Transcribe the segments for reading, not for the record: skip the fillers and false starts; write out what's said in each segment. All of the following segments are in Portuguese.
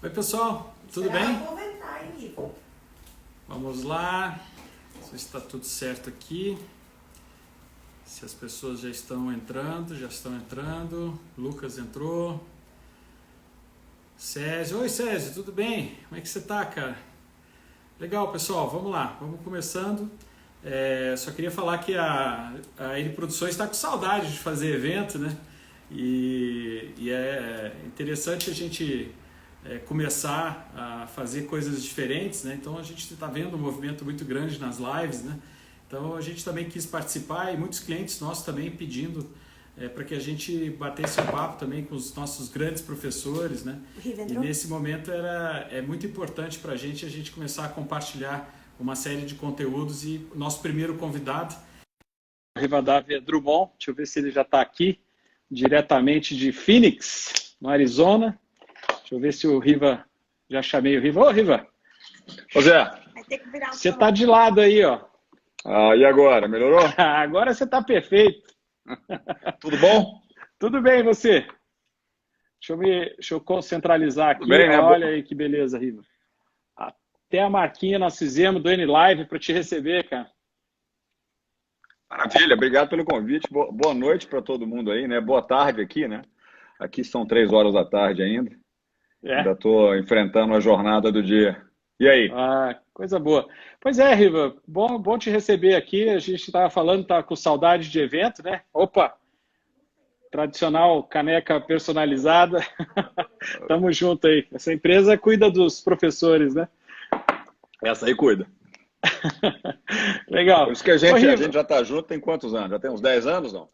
Oi pessoal, tudo Será bem? que eu vou entrar, hein, Rico? Vamos lá, ver se está tudo certo aqui. Se as pessoas já estão entrando. Lucas entrou. Césio, oi Césio, tudo bem? Como é que você tá, cara? Legal, pessoal, vamos lá, vamos começando. Só queria falar que a N Produções está com saudade de fazer evento, né? E é interessante a gente começar a fazer coisas diferentes, né? Então a gente está vendo um movimento muito grande nas lives, né? Então a gente também quis participar e muitos clientes nossos também pedindo para que a gente batesse um papo também com os nossos grandes professores, né? E nesse momento é muito importante para a gente começar a compartilhar uma série de conteúdos e o nosso primeiro convidado, Rivadavia Drummond, deixa eu ver se ele já está aqui, diretamente de Phoenix, no Arizona. Deixa eu ver se o Riva, já chamei o Riva. Ô Riva, Ô Zé, você está de lado aí, ó. e agora? Melhorou? Agora você está perfeito. Tudo bom? Tudo bem, e você? Deixa eu centralizar aqui. Tudo bem, né? Olha aí que beleza, Riva. Até a marquinha nós fizemos do N-Live para te receber, cara. Maravilha, obrigado pelo convite. Boa noite para todo mundo aí, né? Boa tarde aqui, né? Aqui são 3 horas da tarde ainda. Ainda estou enfrentando a jornada do dia. E aí? Coisa boa. Pois é, Riva, bom te receber aqui. A gente estava falando, tá com saudade de evento, né? Opa, tradicional caneca personalizada. Tamo junto aí. Essa empresa cuida dos professores, né? Essa aí cuida. Legal. Por isso que a gente já está junto tem quantos anos? Já tem uns 10 anos, não?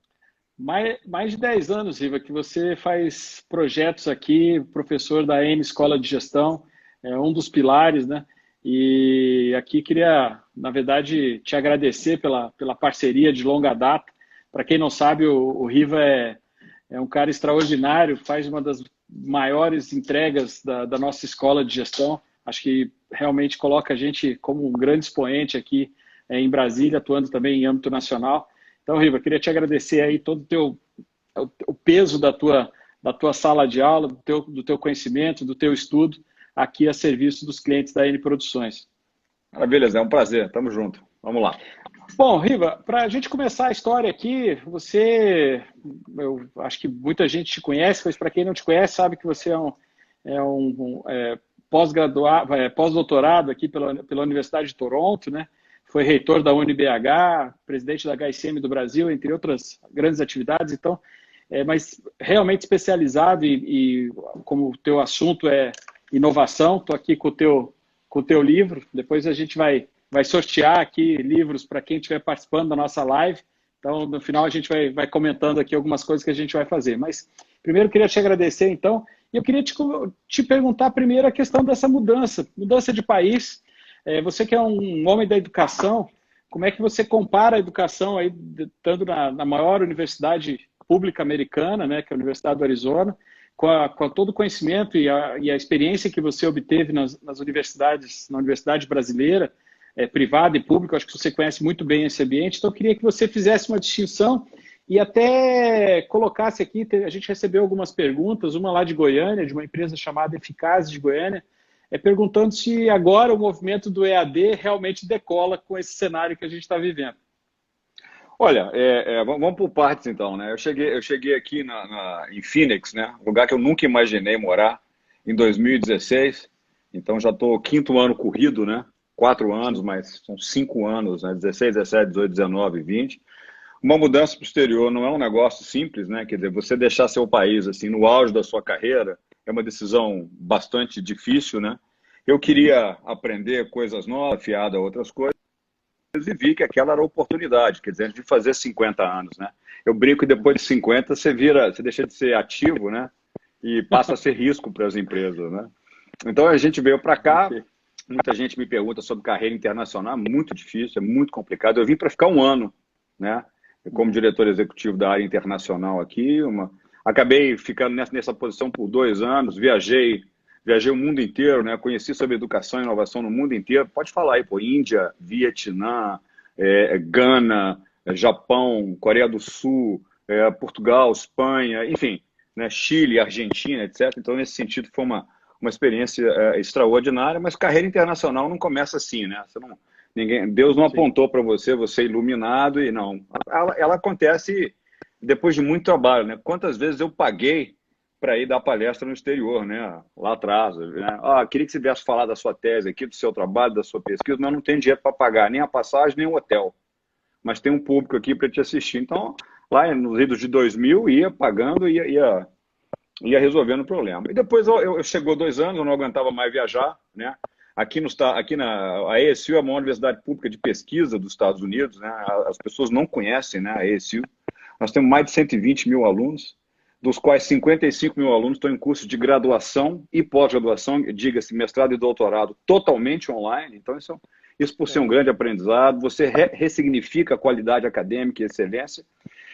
Mais de 10 anos, Riva, que você faz projetos aqui, professor da M Escola de Gestão, é um dos pilares, né? E aqui queria, na verdade, te agradecer pela parceria de longa data. Para quem não sabe, o Riva é um cara extraordinário, faz uma das maiores entregas da nossa escola de gestão. Acho que realmente coloca a gente como um grande expoente aqui em Brasília, atuando também em âmbito nacional. Então, Riva, queria te agradecer aí todo o peso da tua sala de aula, do teu conhecimento, do teu estudo, aqui a serviço dos clientes da N Produções. Maravilha, Zé, é um prazer. Tamo junto. Vamos lá. Bom, Riva, para a gente começar a história aqui, eu acho que muita gente te conhece, mas para quem não te conhece, sabe que você é um pós-doutorado aqui pela Universidade de Toronto, né? Foi reitor da UniBH, presidente da HSM do Brasil, entre outras grandes atividades. Então, mas realmente especializado e como o teu assunto é inovação, estou aqui com o teu livro. Depois a gente vai sortear aqui livros para quem estiver participando da nossa live. Então, no final, a gente vai comentando aqui algumas coisas que a gente vai fazer. Mas, primeiro, queria te agradecer, então. E eu queria te perguntar primeiro a questão dessa mudança de país. Você que é um homem da educação, como é que você compara a educação aí, estando na maior universidade pública americana, né, que é a Universidade do Arizona, com todo o conhecimento e a experiência que você obteve nas universidades, na Universidade Brasileira, privada e pública, acho que você conhece muito bem esse ambiente, então eu queria que você fizesse uma distinção e até colocasse aqui, a gente recebeu algumas perguntas, uma lá de Goiânia, de uma empresa chamada Eficaz de Goiânia, perguntando se agora o movimento do EAD realmente decola com esse cenário que a gente está vivendo. Olha, vamos por partes então, né? Eu cheguei aqui em Phoenix, né? Lugar que eu nunca imaginei morar, em 2016. Então já estou quinto ano corrido, né? 4 anos, mas são 5 anos, né? 16, 17, 18, 19, 20. Uma mudança para o exterior não é um negócio simples, né? Quer dizer, você deixar seu país assim no auge da sua carreira é uma decisão bastante difícil, né? Eu queria aprender coisas novas, afiado a outras coisas, e vi que aquela era a oportunidade, quer dizer, de fazer 50 anos, né? Eu brinco que depois de 50 você deixa de ser ativo, né? E passa a ser risco para as empresas, né? Então a gente veio para cá, muita gente me pergunta sobre carreira internacional, é muito difícil, é muito complicado. Eu vim para ficar 1 ano, né? Como diretor executivo da área internacional aqui, acabei ficando nessa posição por 2 anos, viajei o mundo inteiro, né? Conheci sobre educação e inovação no mundo inteiro. Pode falar aí, pô, Índia, Vietnã, Gana, Japão, Coreia do Sul, Portugal, Espanha, enfim, né? Chile, Argentina, etc. Então, nesse sentido, foi uma experiência extraordinária, mas carreira internacional não começa assim, né? Você não, Deus não Sim. apontou para você, você é iluminado e não. Ela acontece depois de muito trabalho, né? Quantas vezes eu paguei para ir dar palestra no exterior, né? Lá atrás, né? Queria que você viesse falar da sua tese aqui, do seu trabalho, da sua pesquisa, mas não tem dinheiro para pagar nem a passagem, nem o hotel. Mas tem um público aqui para te assistir. Então, lá nos idos de 2000, ia pagando, ia resolvendo o problema. E depois eu chegou 2 anos, eu não aguentava mais viajar, né? A ESU é uma universidade pública de pesquisa dos Estados Unidos, né? As pessoas não conhecem, né, a ESU. Nós temos mais de 120 mil alunos, dos quais 55 mil alunos estão em curso de graduação e pós-graduação, diga-se, mestrado e doutorado, totalmente online. Então, isso por ser um grande aprendizado, você ressignifica a qualidade acadêmica e excelência.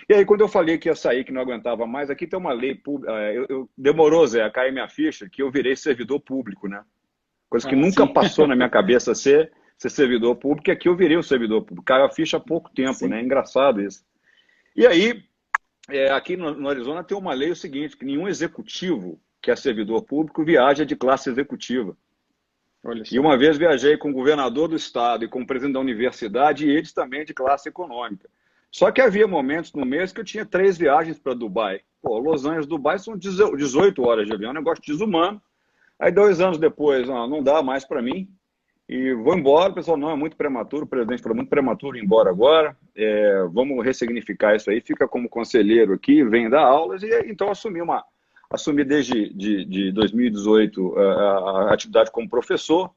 E aí, quando eu falei que ia sair, que não aguentava mais, aqui tem uma lei pública. Demorou, Zé, a cair minha ficha, que eu virei servidor público, né? Coisa que nunca Sim. passou na minha cabeça ser servidor público, e aqui eu virei o servidor público. Caiu a ficha há pouco tempo, Sim. né? Engraçado isso. E aí, aqui no Arizona tem uma lei o seguinte, que nenhum executivo que é servidor público viaja de classe executiva. Olha E só. uma vez viajei com o governador do estado e com o presidente da universidade, e eles também de classe econômica. Só que havia momentos no mês que eu tinha 3 viagens para Dubai. Pô, Los Angeles, Dubai são 18 horas de avião, é um negócio desumano. Aí 2 anos depois, não dá mais para mim, e vou embora. O pessoal, não, é muito prematuro, o presidente falou, muito prematuro ir embora agora, vamos ressignificar isso aí, fica como conselheiro aqui, vem dar aulas, e então assumi desde de 2018 a atividade como professor,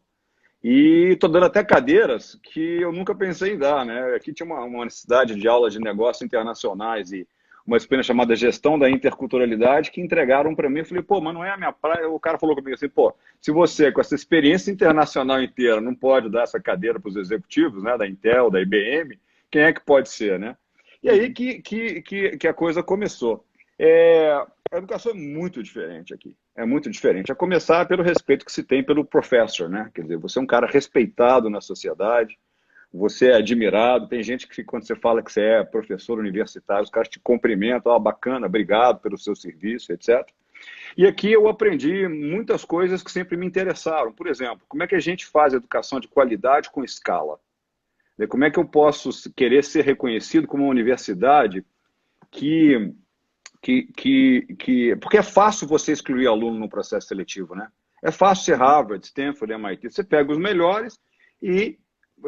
e estou dando até cadeiras que eu nunca pensei em dar, né? Aqui tinha uma necessidade de aulas de negócios internacionais e uma disciplina chamada Gestão da Interculturalidade que entregaram para mim. Eu falei, pô, mas não é a minha praia. O cara falou comigo assim, pô, se você, com essa experiência internacional inteira, não pode dar essa cadeira para os executivos, né, da Intel, da IBM, quem é que pode ser, né? E aí que a coisa começou. A educação é muito diferente aqui. É muito diferente. A começar pelo respeito que se tem pelo professor, né? Quer dizer, você é um cara respeitado na sociedade, você é admirado. Tem gente que, quando você fala que você é professor universitário, os caras te cumprimentam, bacana, obrigado pelo seu serviço, etc. E aqui eu aprendi muitas coisas que sempre me interessaram. Por exemplo, como é que a gente faz educação de qualidade com escala? Como é que eu posso querer ser reconhecido como uma universidade porque é fácil você excluir aluno no processo seletivo, né? É fácil ser Harvard, Stanford, MIT. Você pega os melhores e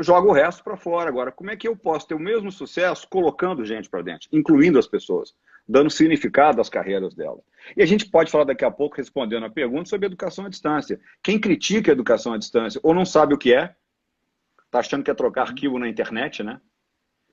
joga o resto para fora. Agora, como é que eu posso ter o mesmo sucesso colocando gente para dentro, incluindo as pessoas, dando significado às carreiras delas? E a gente pode falar daqui a pouco, respondendo a pergunta, sobre educação à distância. Quem critica a educação à distância ou não sabe o que é, está achando que é trocar arquivo na internet, né?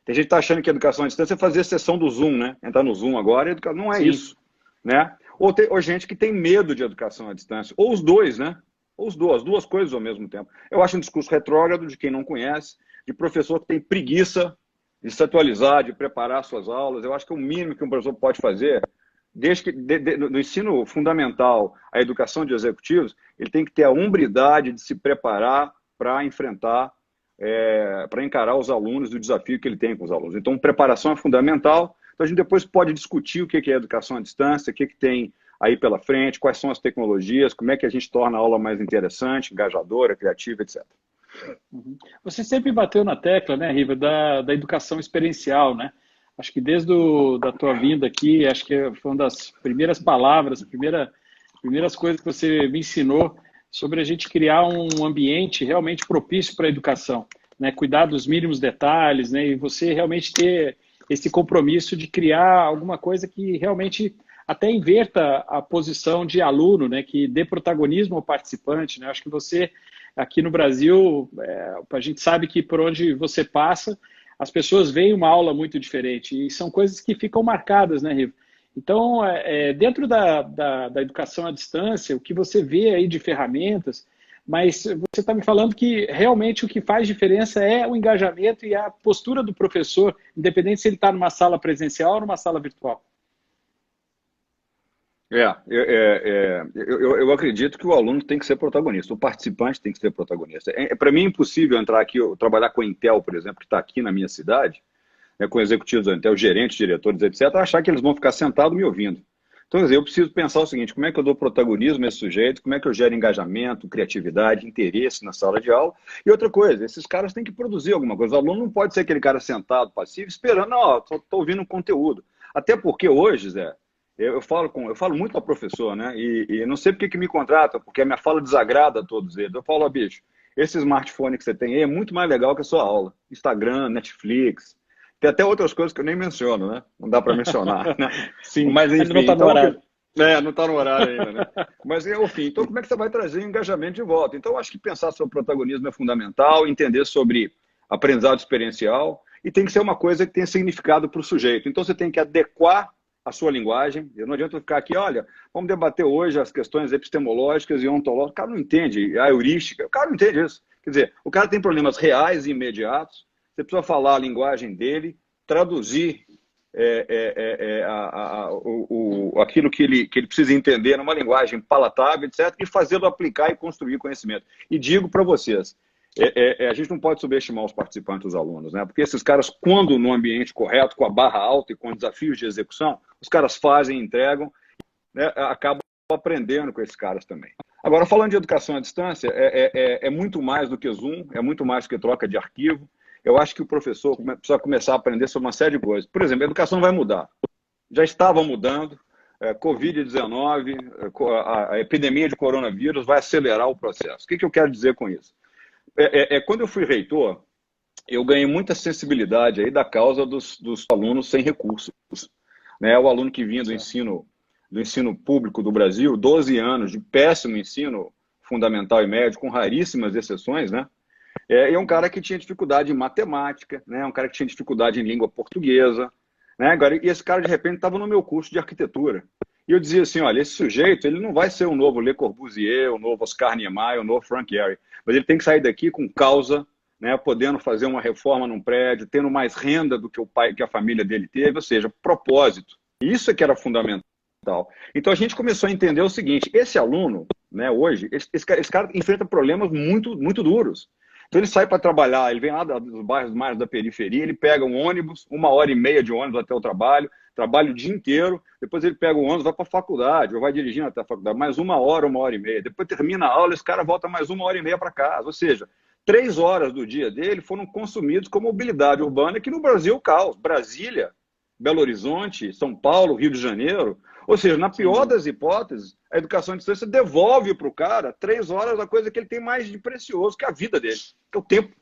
Tem gente que está achando que a educação à distância é fazer sessão do Zoom, né? Entrar no Zoom agora, não é Sim. isso, né? Ou gente que tem medo de educação à distância. Ou os dois, né? Ou as duas coisas ao mesmo tempo. Eu acho um discurso retrógrado de quem não conhece, de professor que tem preguiça de se atualizar, de preparar suas aulas. Eu acho que o mínimo que um professor pode fazer, desde que no ensino fundamental, a educação de executivos, ele tem que ter a hombridade de se preparar para enfrentar para encarar os alunos e o desafio que ele tem com os alunos. Então, preparação é fundamental. Então, a gente depois pode discutir o que é educação à distância, o que tem aí pela frente, quais são as tecnologias, como é que a gente torna a aula mais interessante, engajadora, criativa, etc. Você sempre bateu na tecla, né, Riva, da educação experiencial, né? Acho que desde da tua vinda aqui, acho que foi uma das primeiras palavras, primeiras coisas que você me ensinou sobre a gente criar um ambiente realmente propício para a educação, né? Cuidar dos mínimos detalhes, né? E você realmente ter esse compromisso de criar alguma coisa que realmente até inverta a posição de aluno, né? Que dê protagonismo ao participante, né? Acho que você, aqui no Brasil, a gente sabe que por onde você passa, as pessoas veem uma aula muito diferente e são coisas que ficam marcadas, né, Riva? Então, dentro da educação à distância, o que você vê aí de ferramentas, mas você está me falando que realmente o que faz diferença é o engajamento e a postura do professor, independente se ele está numa sala presencial ou numa sala virtual. Eu acredito que o aluno tem que ser protagonista, o participante tem que ser protagonista. Para mim é impossível entrar aqui, trabalhar com a Intel, por exemplo, que está aqui na minha cidade, com executivos da Intel, gerentes, diretores, etc., achar que eles vão ficar sentados me ouvindo. Então, quer dizer, eu preciso pensar o seguinte, como é que eu dou protagonismo a esse sujeito, como é que eu gero engajamento, criatividade, interesse na sala de aula. E outra coisa, esses caras têm que produzir alguma coisa. O aluno não pode ser aquele cara sentado, passivo, esperando, ó, estou ouvindo um conteúdo. Até porque hoje, Zé, eu falo muito para professor, né? E não sei por que me contrata, porque a minha fala desagrada a todos eles. Eu falo, ó, bicho, esse smartphone que você tem aí é muito mais legal que a sua aula. Instagram, Netflix, tem até outras coisas que eu nem menciono, né? Não dá para mencionar, né? Sim, Mas, ainda não enfim, está no então, horário. não está no horário ainda, né? Mas, enfim, então como é que você vai trazer o engajamento de volta? Então, eu acho que pensar sobre protagonismo é fundamental, entender sobre aprendizado experiencial, e tem que ser uma coisa que tenha significado para o sujeito. Então, você tem que adequar a sua linguagem. Não adianta ficar aqui, olha, vamos debater hoje as questões epistemológicas e ontológicas. O cara não entende a heurística, o cara não entende isso. Quer dizer, o cara tem problemas reais e imediatos, você precisa falar a linguagem dele, traduzir aquilo que ele precisa entender numa linguagem palatável, etc., e fazê-lo aplicar e construir conhecimento. E digo para vocês, a gente não pode subestimar os participantes, os alunos, né? Porque esses caras, quando no ambiente correto, com a barra alta e com desafios de execução, os caras fazem, entregam, né? Acabam aprendendo com esses caras também. Agora, falando de educação à distância, é muito mais do que Zoom, é muito mais do que troca de arquivo. Eu acho que o professor precisa começar a aprender sobre uma série de coisas. Por exemplo, a educação vai mudar. Já estava mudando, Covid-19, a epidemia de coronavírus vai acelerar o processo. O que eu quero dizer com isso? Quando eu fui reitor, eu ganhei muita sensibilidade aí da causa dos alunos sem recursos. Né? O aluno que vinha do ensino público do Brasil, 12 anos de péssimo ensino fundamental e médio, com raríssimas exceções, né? É um cara que tinha dificuldade em matemática, né? Um cara que tinha dificuldade em língua portuguesa, né? Agora, e esse cara, de repente, estava no meu curso de arquitetura. E eu dizia assim, olha, esse sujeito, ele não vai ser o novo Le Corbusier, o novo Oscar Niemeyer, o novo Frank Gehry, mas ele tem que sair daqui com causa, né? Podendo fazer uma reforma num prédio, tendo mais renda do que o pai, que a família dele teve, ou seja, propósito. E isso é que era fundamental. Então a gente começou a entender o seguinte, esse aluno, né, hoje, esse cara enfrenta problemas muito, muito duros. Então ele sai para trabalhar, ele vem lá dos bairros mais da periferia, ele pega um ônibus, 1h30 de ônibus até o trabalho, trabalha o dia inteiro, depois ele pega o ônibus, vai para a faculdade, ou vai dirigindo até a faculdade, mais 1h30, depois termina a aula, esse cara volta mais 1h30 para casa, ou seja, 3 horas do dia dele foram consumidos com mobilidade urbana, que no Brasil é o caos. Brasília, Belo Horizonte, São Paulo, Rio de Janeiro, ou seja, na pior das hipóteses, a educação à distância devolve para o cara 3 horas da coisa que ele tem mais de precioso, que é a vida dele, que é o tempo,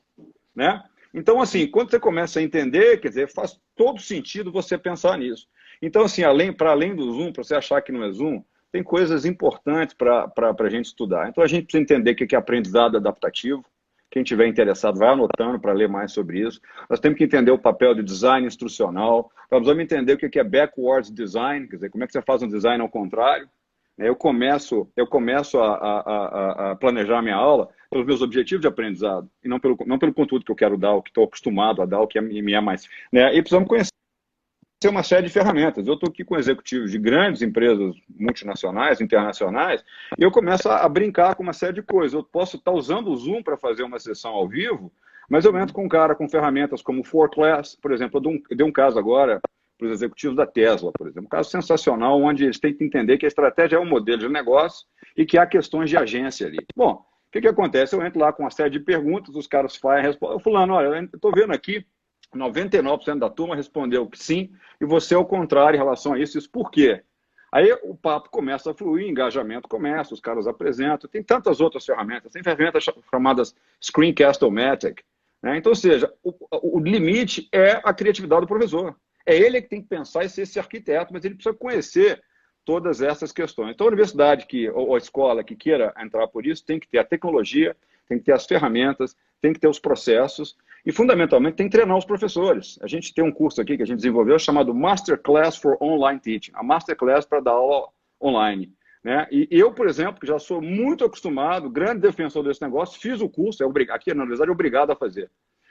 né? Então, assim, quando você começa a entender, quer dizer, faz todo sentido você pensar nisso. Então, assim, para além do Zoom, para você achar que não é Zoom, tem coisas importantes para a gente estudar. Então, a gente precisa entender o que é aprendizado adaptativo. Quem tiver interessado, vai anotando para ler mais sobre isso. Nós temos que entender o papel de design instrucional. Nós vamos entender o que é backwards design, quer dizer, como é que você faz um design ao contrário. Eu começo a planejar minha aula pelos meus objetivos de aprendizado, e não pelo conteúdo que eu quero dar, o que estou acostumado a dar, o que me é mais. Né? E precisamos conhecer uma série de ferramentas. Eu estou aqui com executivos de grandes empresas multinacionais, internacionais, e eu começo a brincar com uma série de coisas. Eu posso estar usando o Zoom para fazer uma sessão ao vivo, mas eu entro com um cara com ferramentas como o 4Class, por exemplo. Eu dei um caso agora para os executivos da Tesla, por exemplo. Um caso sensacional, onde eles têm que entender que a estratégia é um modelo de negócio e que há questões de agência ali. Bom, o que acontece? Eu entro lá com uma série de perguntas, os caras fazem a resposta. Fulano, olha, eu estou vendo aqui, 99% da turma respondeu que sim, e você ao contrário em relação a isso. Isso por quê? Aí o papo começa a fluir, engajamento começa, os caras apresentam. Tem tantas outras ferramentas, tem ferramentas chamadas Screencast-O-Matic, né? Então, ou seja, o limite é a criatividade do professor. É ele que tem que pensar e ser esse arquiteto, mas ele precisa conhecer todas essas questões. Então, a universidade ou a escola que queira entrar por isso tem que ter a tecnologia, tem que ter as ferramentas, tem que ter os processos e, fundamentalmente, tem que treinar os professores. A gente tem um curso aqui que a gente desenvolveu chamado Masterclass for Online Teaching, a Masterclass para dar aula online. Né? E eu, por exemplo, que já sou muito acostumado, grande defensor desse negócio, fiz o curso, aqui na universidade, obrigado a fazer.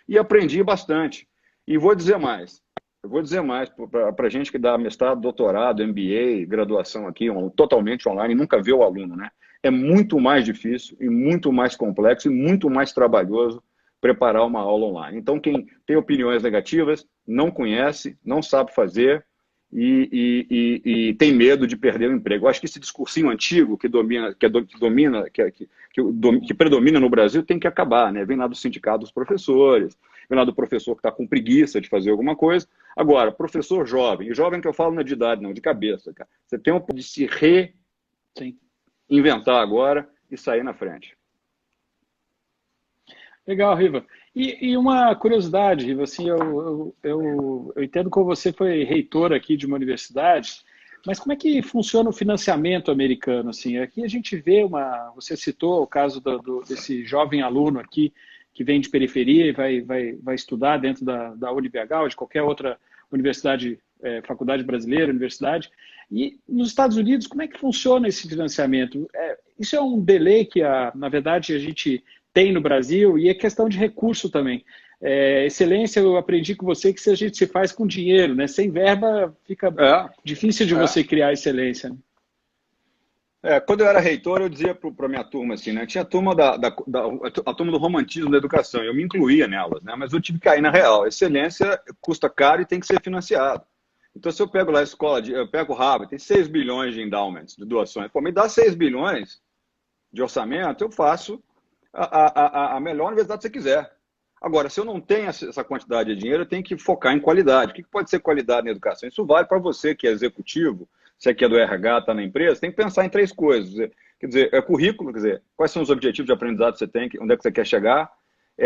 E aprendi bastante. E vou dizer mais. Eu vou dizer mais para a gente que dá mestrado, doutorado, MBA, graduação aqui, totalmente online, nunca vê o aluno, né? É muito mais difícil e muito mais complexo e muito mais trabalhoso preparar uma aula online. Então, quem tem opiniões negativas, não conhece, não sabe fazer e tem medo de perder o emprego. Eu acho que esse discursinho antigo que predomina no Brasil tem que acabar, né? Vem lá do sindicato dos professores, vem lá do professor que está com preguiça de fazer alguma coisa. Agora, professor jovem, e jovem que eu falo não é de idade, não, de cabeça, cara. Você tem um de se reinventar agora e sair na frente. Legal, Riva. E uma curiosidade, Riva, assim, eu entendo que você foi reitor aqui de uma universidade, mas como é que funciona o financiamento americano? Assim, aqui a gente vê você citou o caso desse jovem aluno aqui que vem de periferia e vai estudar dentro da UniBH ou de qualquer outra universidade, faculdade brasileira, universidade. E nos Estados Unidos, como é que funciona esse financiamento? Isso é um delay que, na verdade, a gente tem no Brasil, e é questão de recurso também. Excelência, eu aprendi com você que se a gente se faz com dinheiro, né? Sem verba fica difícil de você criar excelência. Quando eu era reitor, eu dizia para a minha turma assim, né? Tinha a turma a turma do romantismo da educação, eu me incluía nelas, né? Mas eu tive que cair na real. Excelência custa caro e tem que ser financiado. Então, se eu pego lá a escola, eu pego o Harvard, tem 6 bilhões de endowments, de doações. Pô, me dá 6 bilhões de orçamento, eu faço a melhor universidade que você quiser. Agora, se eu não tenho essa quantidade de dinheiro, eu tenho que focar em qualidade. O que pode ser qualidade na educação? Isso vale para você que é executivo, se aqui é do RH, está na empresa, tem que pensar em 3 coisas. Quer dizer, currículo, quer dizer, quais são os objetivos de aprendizado que você tem, onde é que você quer chegar,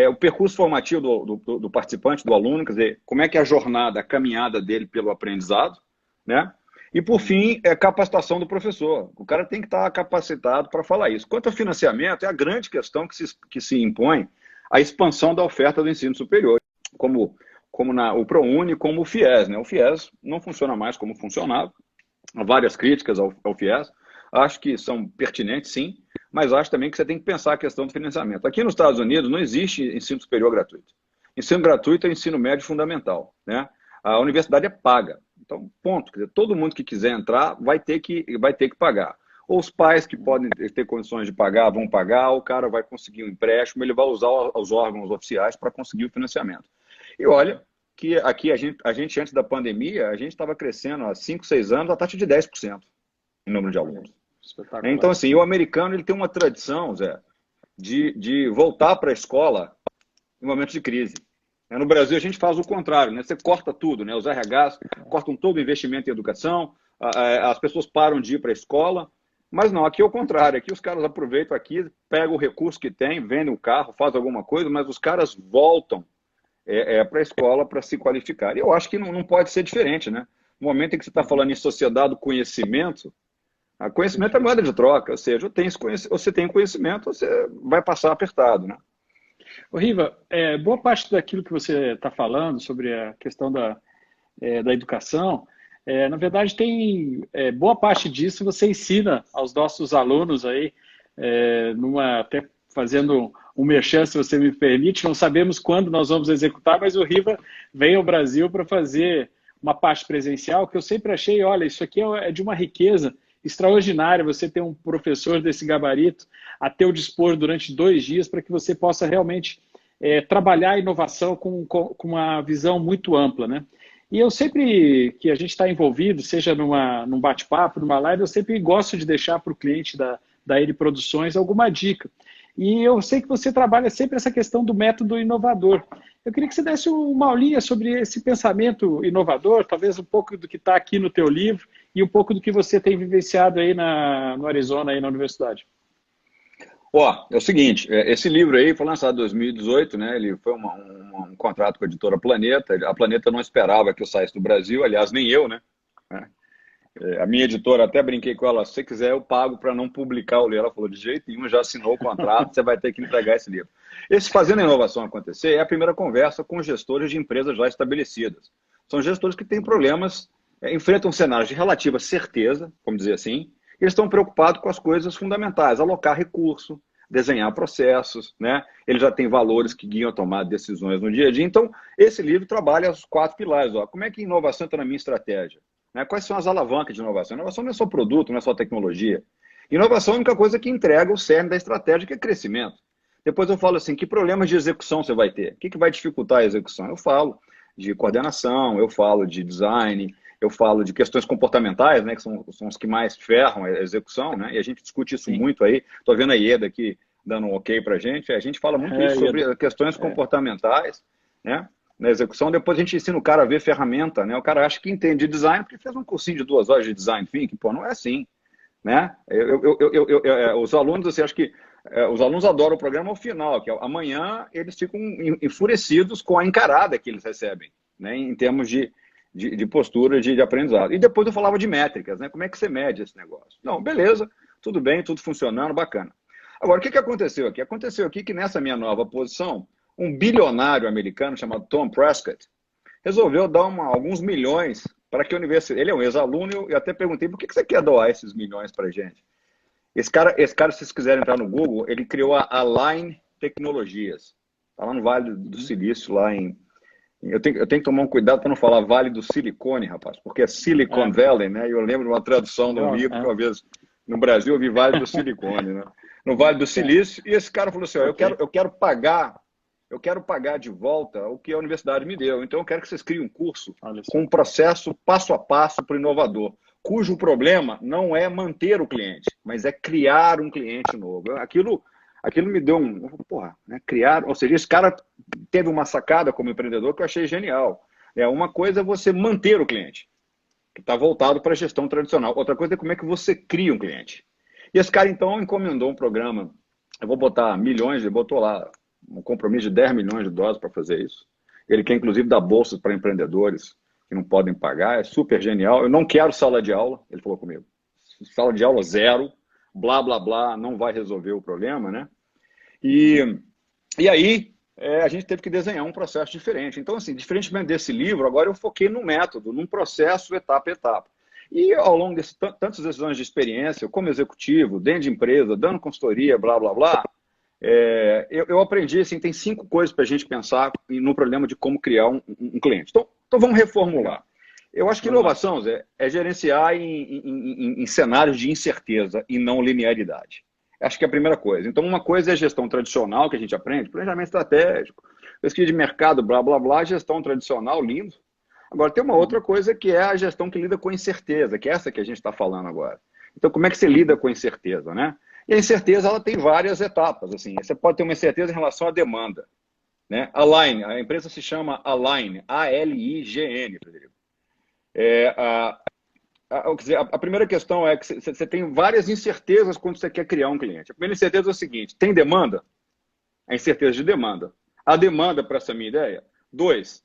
o percurso formativo do participante, do aluno, quer dizer, como é que é a jornada, a caminhada dele pelo aprendizado, né? E, por fim, capacitação do professor. O cara tem que estar capacitado para falar isso. Quanto ao financiamento, é a grande questão que se impõe a expansão da oferta do ensino superior, como o ProUni, como o FIES, né? O FIES não funciona mais como funcionava. Há várias críticas ao FIES. Acho que são pertinentes, sim, mas acho também que você tem que pensar a questão do financiamento. Aqui nos Estados Unidos não existe ensino superior gratuito. Ensino gratuito é ensino médio fundamental, né? A universidade é paga. Então, ponto. Quer dizer, todo mundo que quiser entrar vai ter que pagar. Ou os pais que podem ter condições de pagar vão pagar, o cara vai conseguir um empréstimo, ele vai usar os órgãos oficiais para conseguir o financiamento. E olha que aqui a gente antes da pandemia, a gente estava crescendo há 5, 6 anos a taxa de 10% em número de alunos. Então, assim, o americano ele tem uma tradição, Zé, de voltar para a escola em momentos de crise. No Brasil, a gente faz o contrário, né? Você corta tudo, né? Os RHs cortam todo o investimento em educação, as pessoas param de ir para a escola, mas não, aqui é o contrário. Aqui os caras aproveitam aqui, pegam o recurso que tem, vendem o carro, fazem alguma coisa, mas os caras voltam para a escola para se qualificar. E eu acho que não pode ser diferente, né? No momento em que você está falando em sociedade do conhecimento, conhecimento é moeda de troca, ou seja, você tem conhecimento, você vai passar apertado, né? Ô, Riva, boa parte daquilo que você está falando sobre a questão da educação, na verdade, boa parte disso você ensina aos nossos alunos aí, até fazendo um merchan, se você me permite, não sabemos quando nós vamos executar, mas o Riva vem ao Brasil para fazer uma parte presencial, que eu sempre achei, olha, isso aqui é de uma riqueza extraordinária, você ter um professor desse gabarito a teu dispor durante 2 dias para que você possa realmente trabalhar a inovação com uma visão muito ampla, né? E eu sempre que a gente está envolvido, seja num bate-papo, numa live, eu sempre gosto de deixar para o cliente da Eri Produções alguma dica. E eu sei que você trabalha sempre essa questão do método inovador. Eu queria que você desse uma aulinha sobre esse pensamento inovador, talvez um pouco do que está aqui no teu livro e um pouco do que você tem vivenciado aí no Arizona, aí na universidade. É o seguinte, esse livro aí foi lançado em 2018, né? Ele foi um contrato com a editora Planeta. A Planeta não esperava que eu saísse do Brasil, aliás, nem eu, né? A minha editora, até brinquei com ela, se você quiser eu pago para não publicar o livro. Ela falou, de jeito nenhum, já assinou o contrato, você vai ter que entregar esse livro. Esse Fazendo a Inovação Acontecer é a primeira conversa com gestores de empresas já estabelecidas. São gestores que têm problemas, enfrentam cenários de relativa certeza, vamos dizer assim, e eles estão preocupados com as coisas fundamentais, alocar recurso, desenhar processos, né? Ele já tem valores que guiam a tomada de decisões no dia a dia. Então, esse livro trabalha os 4 pilares. Como é que a inovação está na minha estratégia? Quais são as alavancas de inovação? Inovação não é só produto, não é só tecnologia. Inovação é a única coisa que entrega o cerne da estratégia, que é crescimento. Depois eu falo assim, que problemas de execução você vai ter? O que vai dificultar a execução? Eu falo de coordenação, eu falo de design, eu falo de questões comportamentais, né, que são os que mais ferram a execução, né, e a gente discute isso muito aí. Estou vendo a Ieda aqui dando um ok para a gente fala muito isso sobre questões comportamentais, né, na execução. Depois a gente ensina o cara a ver ferramenta, né, o cara acha que entende de design porque fez um cursinho de 2 horas de design thinking, pô, não é assim, né, os alunos, assim, acho que os alunos adoram o programa ao final, que amanhã eles ficam enfurecidos com a encarada que eles recebem, né, em termos de postura de aprendizado. E depois eu falava de métricas, né? Como é que você mede esse negócio? Não, beleza, tudo bem, tudo funcionando, bacana. Agora, o que aconteceu aqui? Aconteceu aqui que nessa minha nova posição, um bilionário americano chamado Tom Prescott resolveu dar alguns milhões para que a universidade... Ele é um ex-aluno e eu até perguntei, por que você quer doar esses milhões para a gente? Esse cara, se vocês quiserem entrar no Google, ele criou a Align Tecnologias. Está lá no Vale do Silício, lá em... Eu tenho que tomar um cuidado para não falar Vale do Silicone, rapaz, porque é Silicon Valley, né? Eu lembro de uma tradução de um livro que uma vez no Brasil eu vi Vale do Silicone, né? No Vale do Silício, e esse cara falou assim: ó, eu quero pagar de volta o que a universidade me deu. Então eu quero que vocês criem um curso com um processo passo a passo para o inovador, cujo problema não é manter o cliente, mas é criar um cliente novo. Aquilo me deu criar, ou seja, esse cara teve uma sacada como empreendedor que eu achei genial. Uma coisa é você manter o cliente, que está voltado para a gestão tradicional. Outra coisa é como é que você cria um cliente. E esse cara, então, encomendou um programa, eu vou botar milhões, ele botou lá um compromisso de 10 milhões de dólares para fazer isso. Ele quer, inclusive, dar bolsas para empreendedores que não podem pagar, é super genial. Eu não quero sala de aula, ele falou comigo. Sala de aula zero, blá, blá, blá, não vai resolver o problema, né? E aí, a gente teve que desenhar um processo diferente. Então, assim, diferentemente desse livro, agora eu foquei no método, num processo etapa a etapa. E ao longo de tantos anos de experiência, como executivo, dentro de empresa, dando consultoria, blá, blá, blá, eu aprendi, assim, tem 5 coisas para a gente pensar no problema de como criar um cliente. Então vamos reformular. Eu acho que inovação, Zé, é gerenciar em cenários de incerteza e não linearidade. Acho que é a primeira coisa. Então, uma coisa é a gestão tradicional que a gente aprende, planejamento estratégico, pesquisa de mercado, blá, blá, blá, gestão tradicional, lindo. Agora, tem uma outra coisa que é a gestão que lida com a incerteza, que é essa que a gente está falando agora. Então, como é que você lida com a incerteza, né? E a incerteza, ela tem várias etapas, assim. Você pode ter uma incerteza em relação à demanda, né? Align, a empresa se chama Align, A-L-I-G-N, Frederico. A primeira questão é que você tem várias incertezas quando você quer criar um cliente. A primeira incerteza é o seguinte: tem demanda? A incerteza de demanda. A demanda para essa minha ideia? 2,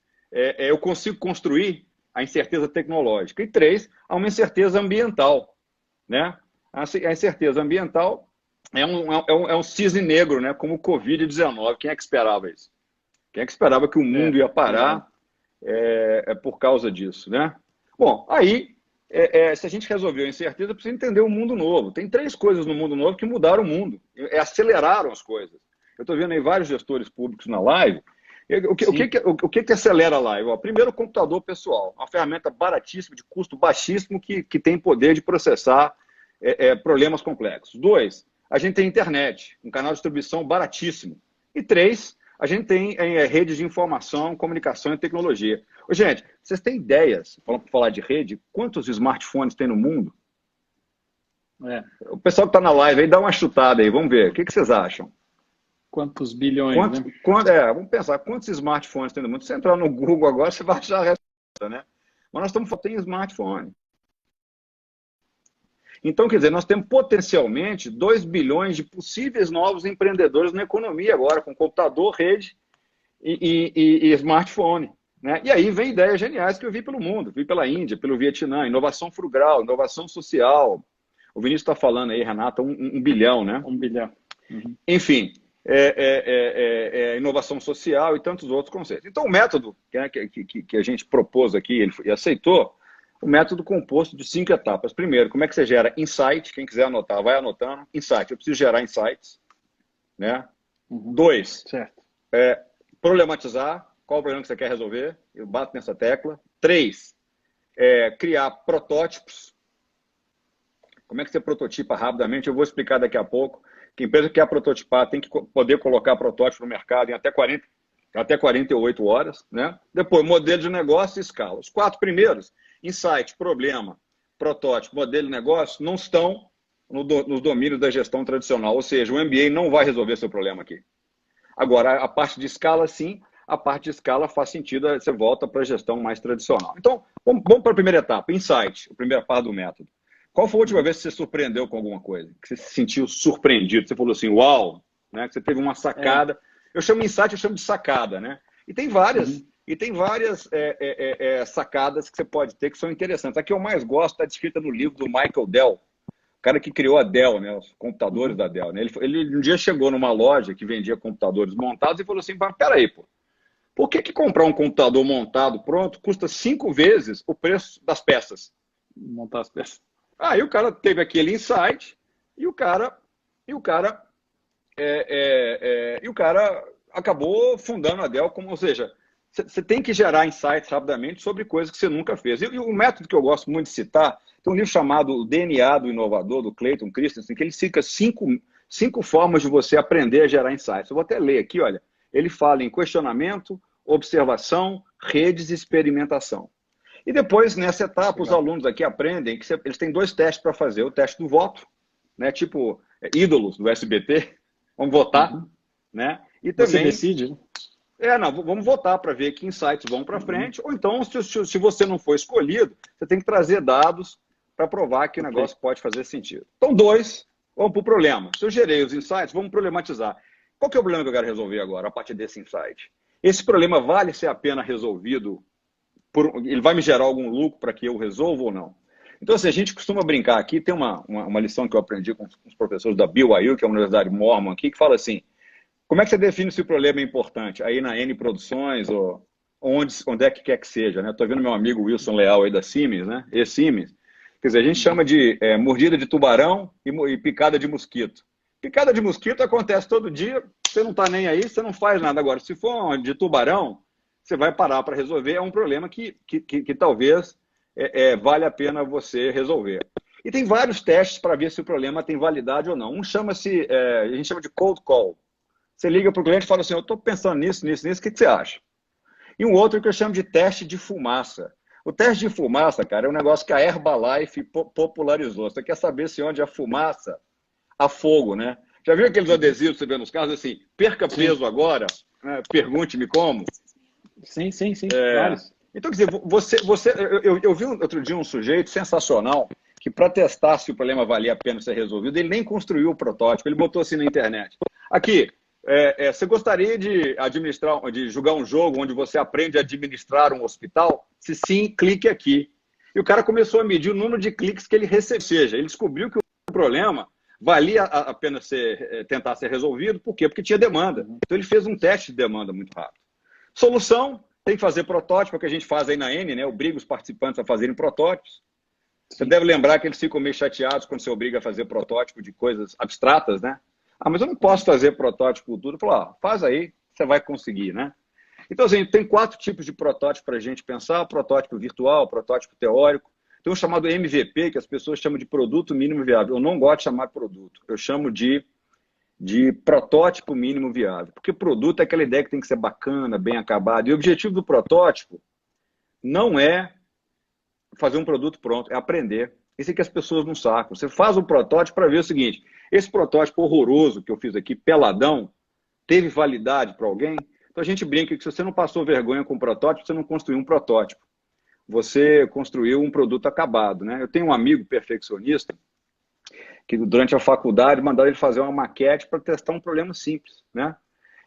eu consigo construir? A incerteza tecnológica. E 3, há uma incerteza ambiental, né? A incerteza ambiental é um cisne negro, né? Como o Covid-19. Quem é que esperava isso? Quem é que esperava que o mundo ia parar por causa disso, né? Bom, aí, se a gente resolveu a incerteza, precisa entender o mundo novo. Tem 3 coisas no mundo novo que mudaram o mundo, aceleraram as coisas. Eu estou vendo aí vários gestores públicos na live. O que acelera a live? Primeiro, o computador pessoal, uma ferramenta baratíssima, de custo baixíssimo, que tem poder de processar problemas complexos. 2, a gente tem internet, um canal de distribuição baratíssimo. E 3, a gente tem redes de informação, comunicação e tecnologia. Gente, vocês têm ideias, para falar de rede, quantos smartphones tem no mundo? O pessoal que está na live aí, dá uma chutada aí, vamos ver. O que vocês acham? Quantos bilhões, né? Vamos pensar, quantos smartphones tem no mundo? Se você entrar no Google agora, você vai achar a resposta, né? Mas nós estamos falando em smartphone. Então, quer dizer, nós temos potencialmente 2 bilhões de possíveis novos empreendedores na economia agora, com computador, rede e smartphone. Né? E aí vem ideias geniais que eu vi pelo mundo, vi pela Índia, pelo Vietnã, inovação frugal, inovação social. O Vinícius está falando aí, Renata, 1 bilhão, né? 1 bilhão. Uhum. Enfim, inovação social e tantos outros conceitos. Então, o método que a gente propôs aqui, ele aceitou, o método composto de 5 etapas. Primeiro, como é que você gera insight? Quem quiser anotar, vai anotando. Insight, eu preciso gerar insights. Né? 2, problematizar. Qual o problema que você quer resolver? Eu bato nessa tecla. 3, criar protótipos. Como é que você prototipa rapidamente? Eu vou explicar daqui a pouco. Que a empresa que quer prototipar tem que poder colocar protótipo no mercado em até 48 horas. Né? Depois, modelo de negócio e escala. Os 4 primeiros, insight, problema, protótipo, modelo de negócio, não estão nos domínios da gestão tradicional. Ou seja, o MBA não vai resolver seu problema aqui. Agora, a parte de escala, sim, a parte de escala faz sentido, você volta para a gestão mais tradicional. Então, vamos para a primeira etapa, insight, a primeira parte do método. Qual foi a última vez que você se surpreendeu com alguma coisa? Que você se sentiu surpreendido? Você falou assim, uau, né? Que você teve uma sacada. Eu chamo insight, eu chamo de sacada, né? E tem várias, sacadas que você pode ter que são interessantes. A que eu mais gosto está descrita no livro do Michael Dell, o cara que criou a Dell, né? Os computadores da Dell. Né? Ele um dia chegou numa loja que vendia computadores montados e falou assim, peraí, pô, por que comprar um computador montado pronto custa 5 vezes o preço das peças? Montar as peças. Aí o cara teve aquele insight e o cara acabou fundando a Dell, ou seja, você tem que gerar insights rapidamente sobre coisas que você nunca fez. E o método que eu gosto muito de citar, tem um livro chamado O DNA do Inovador, do Clayton Christensen, que ele cita cinco formas de você aprender a gerar insights. Eu vou até ler aqui, olha. Ele fala em questionamento, observação, redes e experimentação. E depois, nessa etapa, os alunos aqui aprendem que eles têm 2 testes para fazer. O teste do voto, né? Tipo ídolos do SBT, vamos votar, né? E também, você decide, né? Vamos votar para ver que insights vão para frente. Ou então, se você não for escolhido, você tem que trazer dados para provar que o negócio pode fazer sentido. Então, 2, vamos para o problema. Se eu gerei os insights, vamos problematizar. Qual que é o problema que eu quero resolver agora, a partir desse insight? Esse problema vale ser a pena resolvido? Ele vai me gerar algum lucro para que eu resolva ou não? Então, assim, a gente costuma brincar aqui, tem uma lição que eu aprendi com os professores da BYU, que é a Universidade Mormon aqui, que fala assim, como é que você define se o problema é importante? Aí na N Produções, ou onde é que quer que seja, né? Estou vendo meu amigo Wilson Leal aí da Siemens, né? E-Siemens. Quer dizer, a gente chama de mordida de tubarão e picada de mosquito. Picada de mosquito acontece todo dia, você não está nem aí, você não faz nada. Agora, se for de tubarão, você vai parar para resolver, é um problema que talvez vale a pena você resolver. E tem vários testes para ver se o problema tem validade ou não. Um chama-se, a gente chama de cold call. Você liga para o cliente e fala assim, eu estou pensando nisso, o que você acha? E um outro que eu chamo de teste de fumaça. O teste de fumaça, cara, é um negócio que a Herbalife popularizou. Você quer saber se onde há fumaça, há fogo, né? Já viu aqueles adesivos que você vê nos carros assim, perca peso agora, né? Pergunte-me como? Sim, vários. Então, quer dizer, eu vi outro dia um sujeito sensacional que para testar se o problema valia a pena ser resolvido, ele nem construiu o protótipo, ele botou assim na internet. Aqui, você gostaria de jogar um jogo onde você aprende a administrar um hospital? Se sim, clique aqui. E o cara começou a medir o número de cliques que ele recebeu. Ou seja, ele descobriu que o problema valia a pena tentar ser resolvido. Por quê? Porque tinha demanda. Então ele fez um teste de demanda muito rápido. Solução, tem que fazer protótipo, que a gente faz aí na N, né? Obriga os participantes a fazerem protótipos. Você deve lembrar que eles ficam meio chateados quando você obriga a fazer protótipo de coisas abstratas, né? Mas eu não posso fazer protótipo tudo. Eu falo, faz aí, você vai conseguir, né? Então, assim, tem 4 tipos de protótipo para a gente pensar. Protótipo virtual, protótipo teórico. Tem um chamado MVP, que as pessoas chamam de produto mínimo viável. Eu não gosto de chamar de produto. Eu chamo de protótipo mínimo viável. Porque produto é aquela ideia que tem que ser bacana, bem acabado. E o objetivo do protótipo não é fazer um produto pronto, é aprender. Isso é que as pessoas não sacam. Você faz um protótipo para ver o seguinte, esse protótipo horroroso que eu fiz aqui, peladão, teve validade para alguém? Então a gente brinca que se você não passou vergonha com o protótipo, você não construiu um protótipo. Você construiu um produto acabado, né? Eu tenho um amigo perfeccionista que durante a faculdade mandaram ele fazer uma maquete para testar um problema simples, né?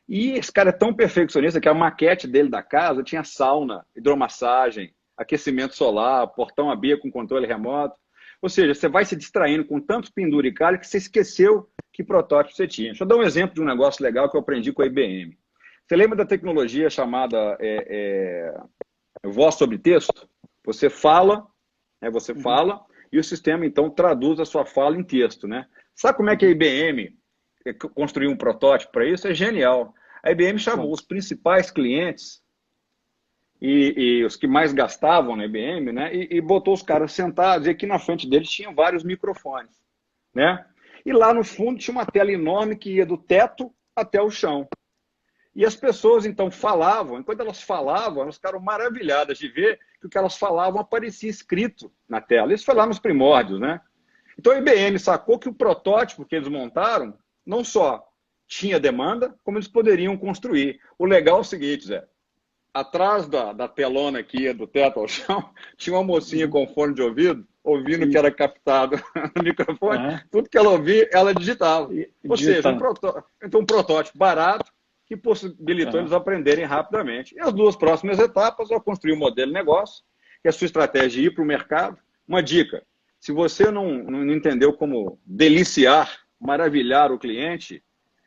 E esse cara é tão perfeccionista que a maquete dele da casa tinha sauna, hidromassagem, aquecimento solar, portão abia com controle remoto. Ou seja, você vai se distraindo com tantos penduricalhos que você esqueceu que protótipo você tinha. Deixa eu dar um exemplo de um negócio legal que eu aprendi com a IBM. Você lembra da tecnologia chamada voz sobre texto? Você fala, e o sistema, então, traduz a sua fala em texto, né? Sabe como é que a IBM construiu um protótipo para isso? É genial. A IBM chamou os principais clientes e os que mais gastavam na IBM, né? E botou os caras sentados, e aqui na frente deles tinham vários microfones, né? E lá no fundo tinha uma tela enorme que ia do teto até o chão. E as pessoas, então, falavam. Enquanto elas falavam, elas ficaram maravilhadas de ver que o que elas falavam aparecia escrito na tela. Isso foi lá nos primórdios, né? Então a IBM sacou que o protótipo que eles montaram não só tinha demanda, como eles poderiam construir. O legal é o seguinte, Zé, atrás da telona aqui, do teto ao chão, tinha uma mocinha com fone de ouvido, ouvindo o que era captado no microfone, tudo que ela ouvia, ela digitava. Ou seja, um protótipo barato que possibilitou eles aprenderem rapidamente. E as duas próximas etapas, eu construir um modelo de negócio, que é a sua estratégia de ir para o mercado. Uma dica, se você não entendeu como deliciar, maravilhar o cliente,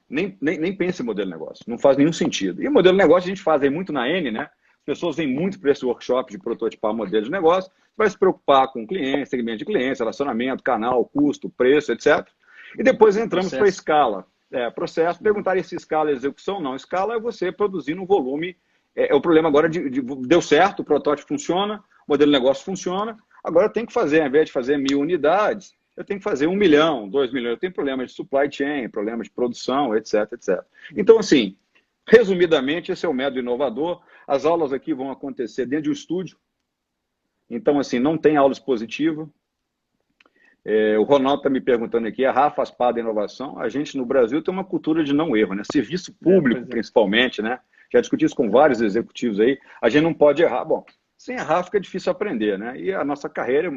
nem pense em modelo de negócio. Não faz nenhum sentido. E o modelo de negócio a gente faz aí muito na N, né? As pessoas vêm muito para esse workshop de prototipar modelo de negócio. Você vai se preocupar com o cliente, segmento de clientes, relacionamento, canal, custo, preço, etc. E depois entramos para a escala. Processo, perguntar se escala é execução. Não, escala é você produzindo um volume. O problema agora deu certo, o protótipo funciona, o modelo de negócio funciona. Agora eu tenho que fazer, ao invés de fazer 1.000 unidades, eu tenho que fazer 1 milhão, 2 milhões. Eu tenho problemas de supply chain, problemas de produção, etc, etc. Então, assim, resumidamente, esse é o método inovador. As aulas aqui vão acontecer dentro de um estúdio. Então, assim, não tem aula expositiva. O Ronaldo está me perguntando aqui, a Rafa faz parte da inovação. A gente, no Brasil, tem uma cultura de não erro, né? Serviço público, principalmente, né? Já discuti isso com vários executivos aí. A gente não pode errar. Bom, sem errar fica difícil aprender, né? E a nossa carreira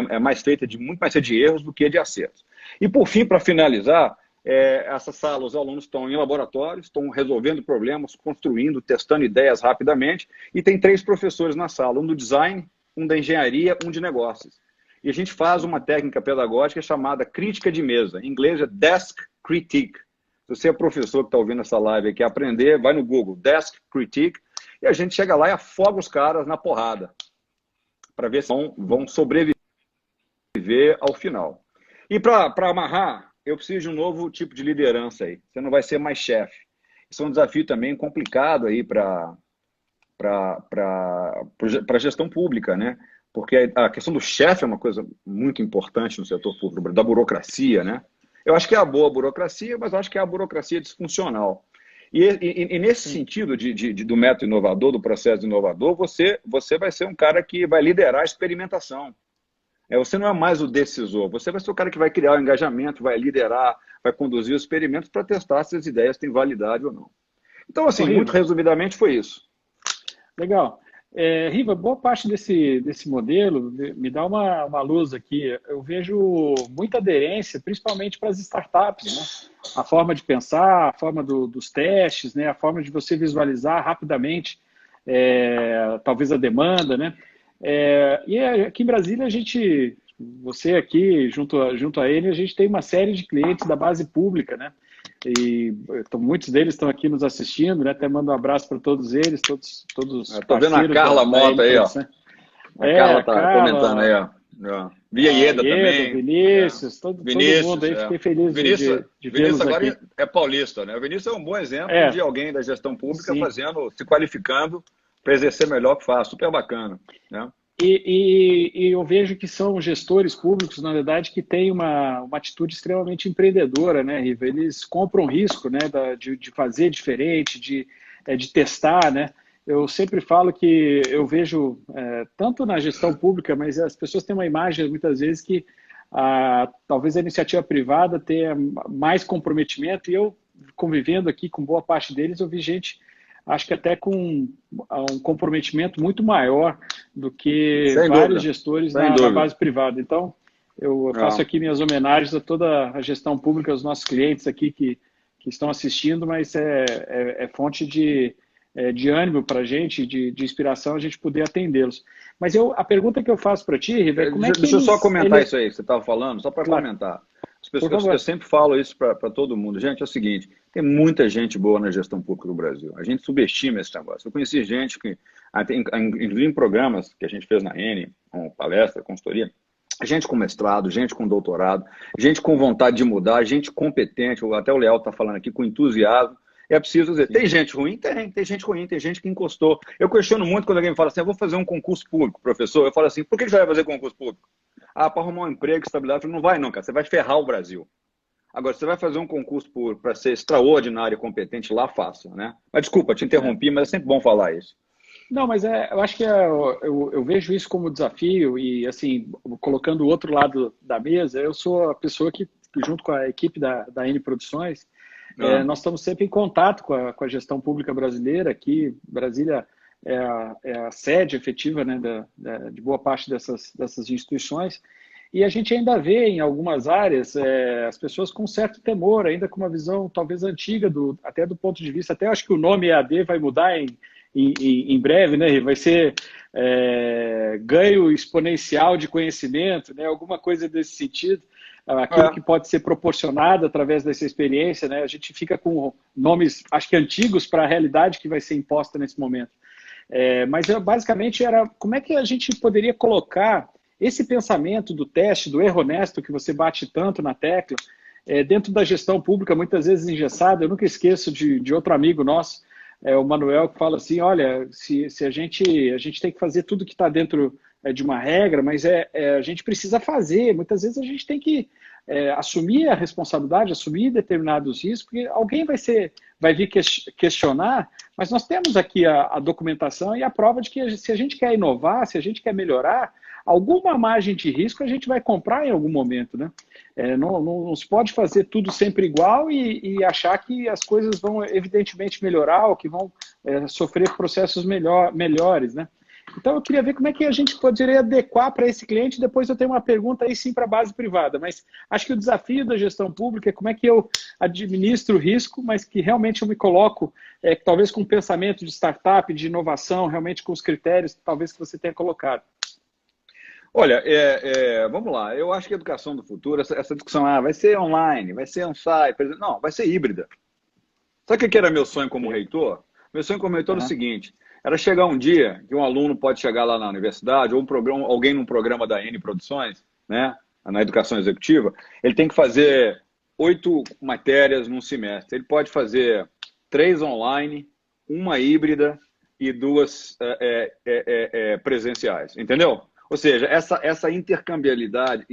é mais feita muito mais de erros do que de acertos. E, por fim, para finalizar, essa sala, os alunos estão em laboratórios, estão resolvendo problemas, construindo, testando ideias rapidamente, e tem 3 professores na sala, um do design, um da engenharia, um de negócios. E a gente faz uma técnica pedagógica chamada crítica de mesa. Em inglês é Desk Critique. Se você é professor que está ouvindo essa live e quer aprender, vai no Google, Desk Critique, e a gente chega lá e afoga os caras na porrada, para ver se vão sobreviver ao final. E para amarrar, eu preciso de um novo tipo de liderança aí. Você não vai ser mais chefe. Isso é um desafio também complicado aí para a gestão pública, né? Porque a questão do chefe é uma coisa muito importante no setor público, da burocracia, né? Eu acho que é a boa burocracia, mas eu acho que é a burocracia disfuncional. E nesse sentido do método inovador, do processo inovador, você vai ser um cara que vai liderar a experimentação. Você não é mais o decisor, você vai ser o cara que vai criar o engajamento, vai liderar, vai conduzir os experimentos para testar se as ideias têm validade ou não. Então, assim, muito resumidamente foi isso. Legal. Riva, boa parte desse modelo me dá uma luz aqui. Eu vejo muita aderência, principalmente para as startups, né? A forma de pensar, a forma dos testes, né? A forma de você visualizar rapidamente, talvez a demanda, né? E aqui em Brasília, você aqui, junto a ele, a gente tem uma série de clientes da base pública, né? E muitos deles estão aqui nos assistindo, né? Até mando um abraço para todos eles, todos Estou vendo a Carla Mota aí, ó. A Carla está comentando aí, ó. Via Ieda também. Vinícius, todo mundo aí, fiquei feliz de Vinícius agora aqui. É paulista, né? O Vinícius é um bom exemplo de alguém da gestão pública se qualificando para exercer melhor o que faz. Super bacana, né? E eu vejo que são gestores públicos, na verdade, que têm uma atitude extremamente empreendedora, né, Riva? Eles compram risco, né, de fazer diferente, de testar, né? Eu sempre falo que eu vejo, tanto na gestão pública, mas as pessoas têm uma imagem, muitas vezes, que talvez a iniciativa privada tenha mais comprometimento, e eu, convivendo aqui com boa parte deles, eu vi gente, acho que até com um comprometimento muito maior do que vários gestores na base privada. Então, eu faço aqui minhas homenagens a toda a gestão pública, aos nossos clientes aqui que estão assistindo, mas é fonte de ânimo para a gente, de inspiração, a gente poder atendê-los. Mas a pergunta que eu faço para ti, Riva, é como é que Deixa eu só comentar isso aí que você estava falando, só para comentar. As pessoas, eu sempre falo isso para todo mundo. Gente, é o seguinte, tem muita gente boa na gestão pública do Brasil. A gente subestima esse negócio. Eu conheci gente que, inclusive em programas que a gente fez na N, com palestra, consultoria, gente com mestrado, gente com doutorado, gente com vontade de mudar, gente competente, até o Leal está falando aqui, com entusiasmo. É preciso dizer, tem gente ruim? Tem gente ruim, tem gente que encostou. Eu questiono muito quando alguém me fala assim, eu vou fazer um concurso público, professor. Eu falo assim, por que você vai fazer concurso público? Para arrumar um emprego, estabilidade. Eu falo, não vai não, cara, você vai ferrar o Brasil. Agora, você vai fazer um concurso público para ser extraordinário e competente, lá faça, né? Mas desculpa, te interrompi, mas é sempre bom falar isso. Não, mas eu acho que eu vejo isso como desafio e, assim, colocando o outro lado da mesa, eu sou a pessoa que, junto com a equipe da N Produções, Ah, nós estamos sempre em contato com a gestão pública brasileira. Aqui, Brasília é a sede efetiva, né, de boa parte dessas instituições, e a gente ainda vê em algumas áreas as pessoas com certo temor, ainda com uma visão talvez antiga, até do ponto de vista, até acho que o nome EAD vai mudar em breve, né? Vai ser ganho exponencial de conhecimento, né? Alguma coisa desse sentido, aquilo é. que pode ser proporcionado através dessa experiência, né? A gente fica com nomes, acho que antigos, para a realidade que vai ser imposta nesse momento. Mas basicamente era como é que a gente poderia colocar esse pensamento do teste, do erro honesto, que você bate tanto na tecla, dentro da gestão pública, muitas vezes engessada. Eu nunca esqueço de outro amigo nosso, o Manuel, que fala assim, olha, se a gente tem que fazer tudo que está dentro de uma regra, mas a gente precisa fazer. Muitas vezes a gente tem que assumir a responsabilidade, assumir determinados riscos, porque alguém vai vir questionar, mas nós temos aqui a documentação e a prova de que se a gente quer inovar, se a gente quer melhorar, alguma margem de risco a gente vai comprar em algum momento, né? Não se pode fazer tudo sempre igual e achar que as coisas vão evidentemente melhorar ou que vão sofrer processos melhores, né? Então eu queria ver como é que a gente poderia adequar para esse cliente. Depois eu tenho uma pergunta aí sim para a base privada, mas acho que o desafio da gestão pública é como é que eu administro o risco, mas que realmente eu me coloco, talvez com um pensamento de startup, de inovação, realmente com os critérios talvez que você tenha colocado. Olha, vamos lá. Eu acho que a educação do futuro, essa discussão, vai ser online, vai ser on-site, não, vai ser híbrida. Sabe o que era meu sonho como reitor? Meu sonho como reitor era o Uhum. seguinte: era chegar um dia que um aluno pode chegar lá na universidade, ou alguém num programa da N Produções, né, na educação executiva, ele tem que fazer 8 matérias num semestre. Ele pode fazer 3 online, uma híbrida e 2 presenciais, entendeu? Ou seja, essa intercambiabilidade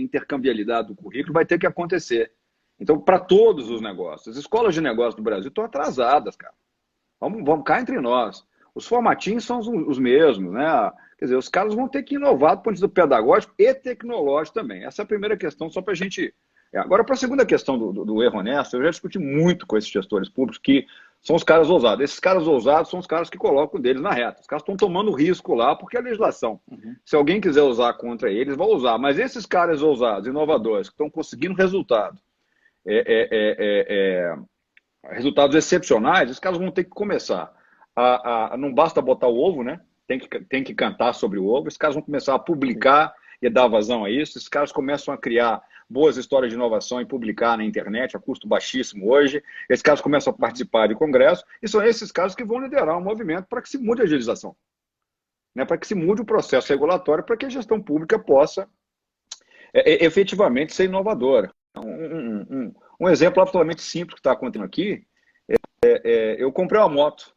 do currículo vai ter que acontecer. Então, para todos os negócios, as escolas de negócios do Brasil estão atrasadas, cara. Vamos cá entre nós. Os formatinhos são os mesmos, né? Quer dizer, os caras vão ter que inovar do ponto de vista pedagógico e tecnológico também. Essa é a primeira questão, só para a gente. Agora, para a segunda questão do erro honesto, eu já discuti muito com esses gestores públicos que são os caras ousados. Esses caras ousados são os caras que colocam deles na reta. Os caras estão tomando risco lá porque é a legislação. Uhum. Se alguém quiser usar contra eles, vão usar. Mas esses caras ousados, inovadores, que estão conseguindo resultados excepcionais, os caras vão ter que começar não basta botar o ovo, né? Tem que cantar sobre o ovo. Os caras vão começar a publicar e dar vazão a isso. Os caras começam a criar boas histórias de inovação e publicar na internet a custo baixíssimo hoje. Esses caras começam a participar de congressos e são esses caras que vão liderar um movimento para que se mude a legislação, né? Para que se mude o processo regulatório, para que a gestão pública possa efetivamente ser inovadora. Um exemplo absolutamente simples que está acontecendo aqui, eu comprei uma moto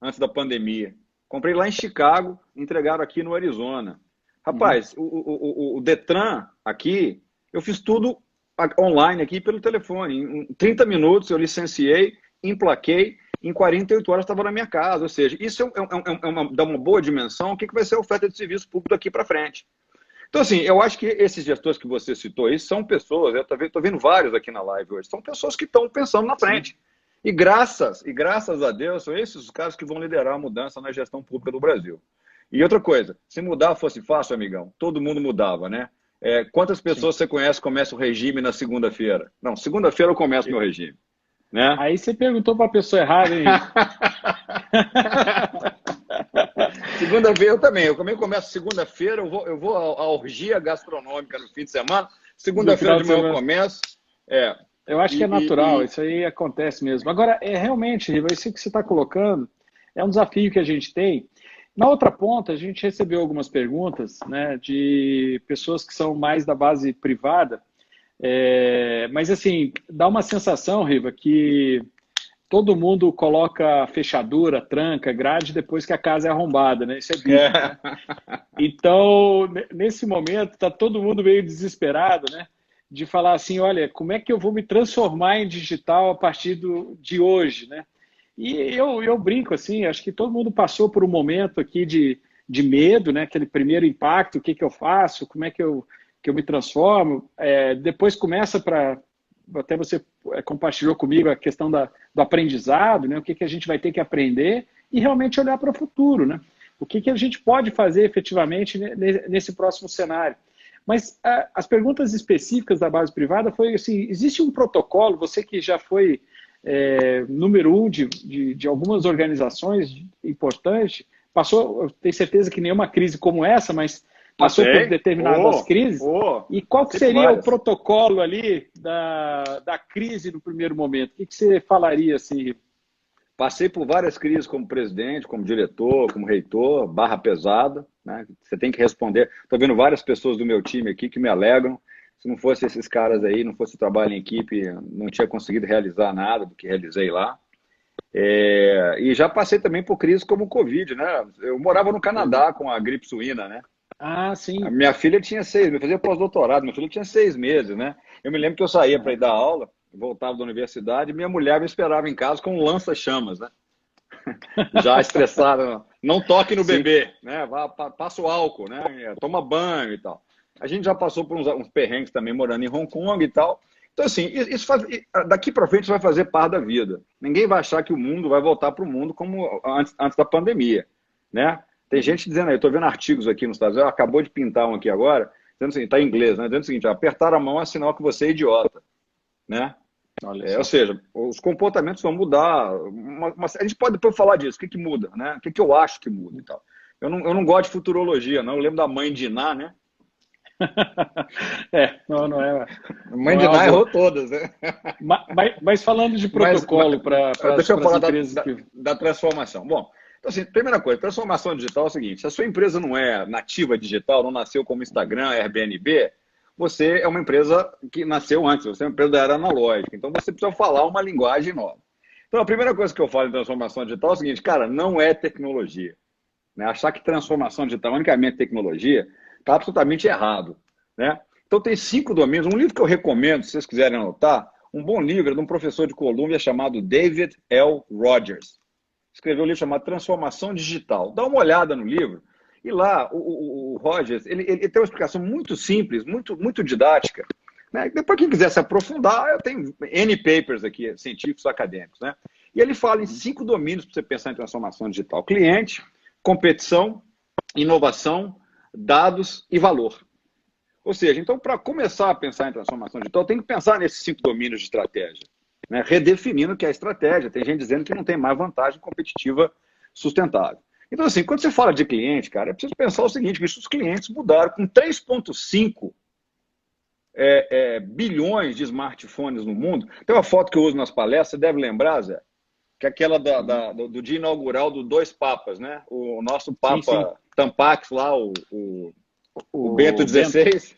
antes da pandemia. Comprei lá em Chicago, entregaram aqui no Arizona. Rapaz, o Detran aqui, eu fiz tudo online aqui pelo telefone. Em 30 minutos eu licenciei, emplaquei, em 48 horas estava na minha casa. Ou seja, isso dá uma boa dimensão. O que vai ser a oferta de serviço público daqui para frente? Então, assim, eu acho que esses gestores que você citou aí são pessoas, eu estou vendo vários aqui na live hoje, são pessoas que estão pensando na frente. E graças a Deus, são esses os caras que vão liderar a mudança na gestão pública do Brasil. E outra coisa, se mudar fosse fácil, amigão, todo mundo mudava, né? Quantas pessoas você conhece que começam o regime na segunda-feira? Não, segunda-feira eu começo meu regime, né? Aí você perguntou para a pessoa errada, hein? Segunda-feira eu também. Eu também começo segunda-feira, eu vou à orgia gastronômica no fim de semana. No Segunda-feira final de de manhã eu semana. começo. Eu acho que é natural, isso aí acontece mesmo. Agora, realmente, Riva, isso que você está colocando é um desafio que a gente tem. Na outra ponta, a gente recebeu algumas perguntas, né, de pessoas que são mais da base privada, mas assim, dá uma sensação, Riva, que todo mundo coloca fechadura, tranca, grade depois que a casa é arrombada, né? Isso é bíblico, né? Então, nesse momento, está todo mundo meio desesperado, né? De falar assim, olha, como é que eu vou me transformar em digital a partir de hoje, né? E eu brinco assim, acho que todo mundo passou por um momento aqui de medo, né? Aquele primeiro impacto, o que que eu faço, como é que eu me transformo. Depois começa para, até você compartilhou comigo a questão do aprendizado, né? O que que a gente vai ter que aprender e realmente olhar para o futuro, né? O que que a gente pode fazer efetivamente nesse próximo cenário. Mas as perguntas específicas da base privada foi assim, existe um protocolo, você que já foi número um de algumas organizações importantes, passou, eu tenho certeza que nenhuma crise como essa, mas passou por Passei. determinadas crises. E qual que Passei por seria o várias. protocolo ali da crise no primeiro momento? O que que você falaria assim? Passei por várias crises como presidente, como diretor, como reitor, barra pesada, né? Você tem que responder. Estou vendo várias pessoas do meu time aqui que me alegram. Se não fosse esses caras aí, não fosse o trabalho em equipe, não tinha conseguido realizar nada do que realizei lá. E já passei também por crises como o Covid, né? Eu morava no Canadá com a gripe suína, né? Ah, A sim. minha filha tinha 6, eu fazia pós-doutorado, minha filha tinha 6 meses, né? Eu me lembro que eu saía para ir dar aula, voltava da universidade, e minha mulher me esperava em casa com um lança-chamas, né? Já estressada, não toque no Sim. bebê, né? Passa o álcool, né? Toma banho e tal. A gente já passou por uns perrengues também morando em Hong Kong e tal. Então, assim, daqui para frente isso vai fazer parte da vida. Ninguém vai achar que o mundo vai voltar para o mundo como antes da pandemia, né? Tem gente dizendo aí, eu estou vendo artigos aqui nos Estados Unidos, acabou de pintar um aqui agora, dizendo assim, está em inglês, né? Dizendo o seguinte, apertar a mão é sinal que você é idiota, né? Olha Ou só. seja, os comportamentos vão mudar. A gente pode depois falar disso, o que, que muda, né? O que, que eu acho que muda e tal. Eu não gosto de futurologia, não. Eu lembro da mãe de Iná, né? Não, A mãe não de é uma Iná boa. errou todas, né? Mas falando de Mas protocolo para deixa eu as falar empresas que. da transformação. Bom, então, assim, primeira coisa, transformação digital é o seguinte: se a sua empresa não é nativa digital, não nasceu como Instagram, Airbnb, você é uma empresa que nasceu antes, você é uma empresa da era analógica. Então, você precisa falar uma linguagem nova. Então, a primeira coisa que eu falo em transformação digital é o seguinte, cara, não é tecnologia. Né? Achar que transformação digital é unicamente tecnologia está absolutamente errado. Né? Então, tem 5 domínios. Um livro que eu recomendo, se vocês quiserem anotar, um bom livro é de um professor de Colômbia chamado David L. Rogers. Escreveu um livro chamado Transformação Digital. Dá uma olhada no livro. E lá, o Rogers, ele tem uma explicação muito simples, muito didática. Né? Depois, quem quiser se aprofundar, eu tenho N papers aqui, científicos, acadêmicos. Né? E ele fala em 5 domínios para você pensar em transformação digital: cliente, competição, inovação, dados e valor. Ou seja, então, para começar a pensar em transformação digital, tem que pensar nesses 5 domínios de estratégia, né? Redefinindo o que é estratégia. Tem gente dizendo que não tem mais vantagem competitiva sustentável. Então, assim, quando você fala de cliente, cara, é preciso pensar o seguinte, que os clientes mudaram com 3,5 bilhões de smartphones no mundo. Tem uma foto que eu uso nas palestras, você deve lembrar, Zé, que é aquela do dia inaugural do Dois Papas, né? O nosso Sim, sim. Papa Tampax lá, o Bento O Bento XVI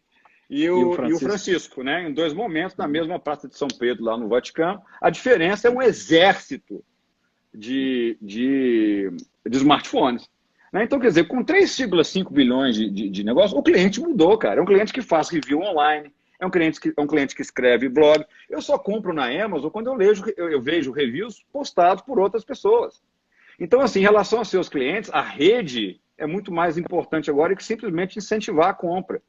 e e o o Francisco. Francisco, né? Em 2 momentos, na mesma Praça de São Pedro, lá no Vaticano. A diferença é um exército de smartphones. Né? Então, quer dizer, com 3,5 bilhões de negócios, o cliente mudou, cara. É um cliente que faz review online, é um cliente que escreve blog. Eu só compro na Amazon quando eu vejo reviews postados por outras pessoas. Então, assim, em relação aos seus clientes, a rede é muito mais importante agora que simplesmente incentivar a compra.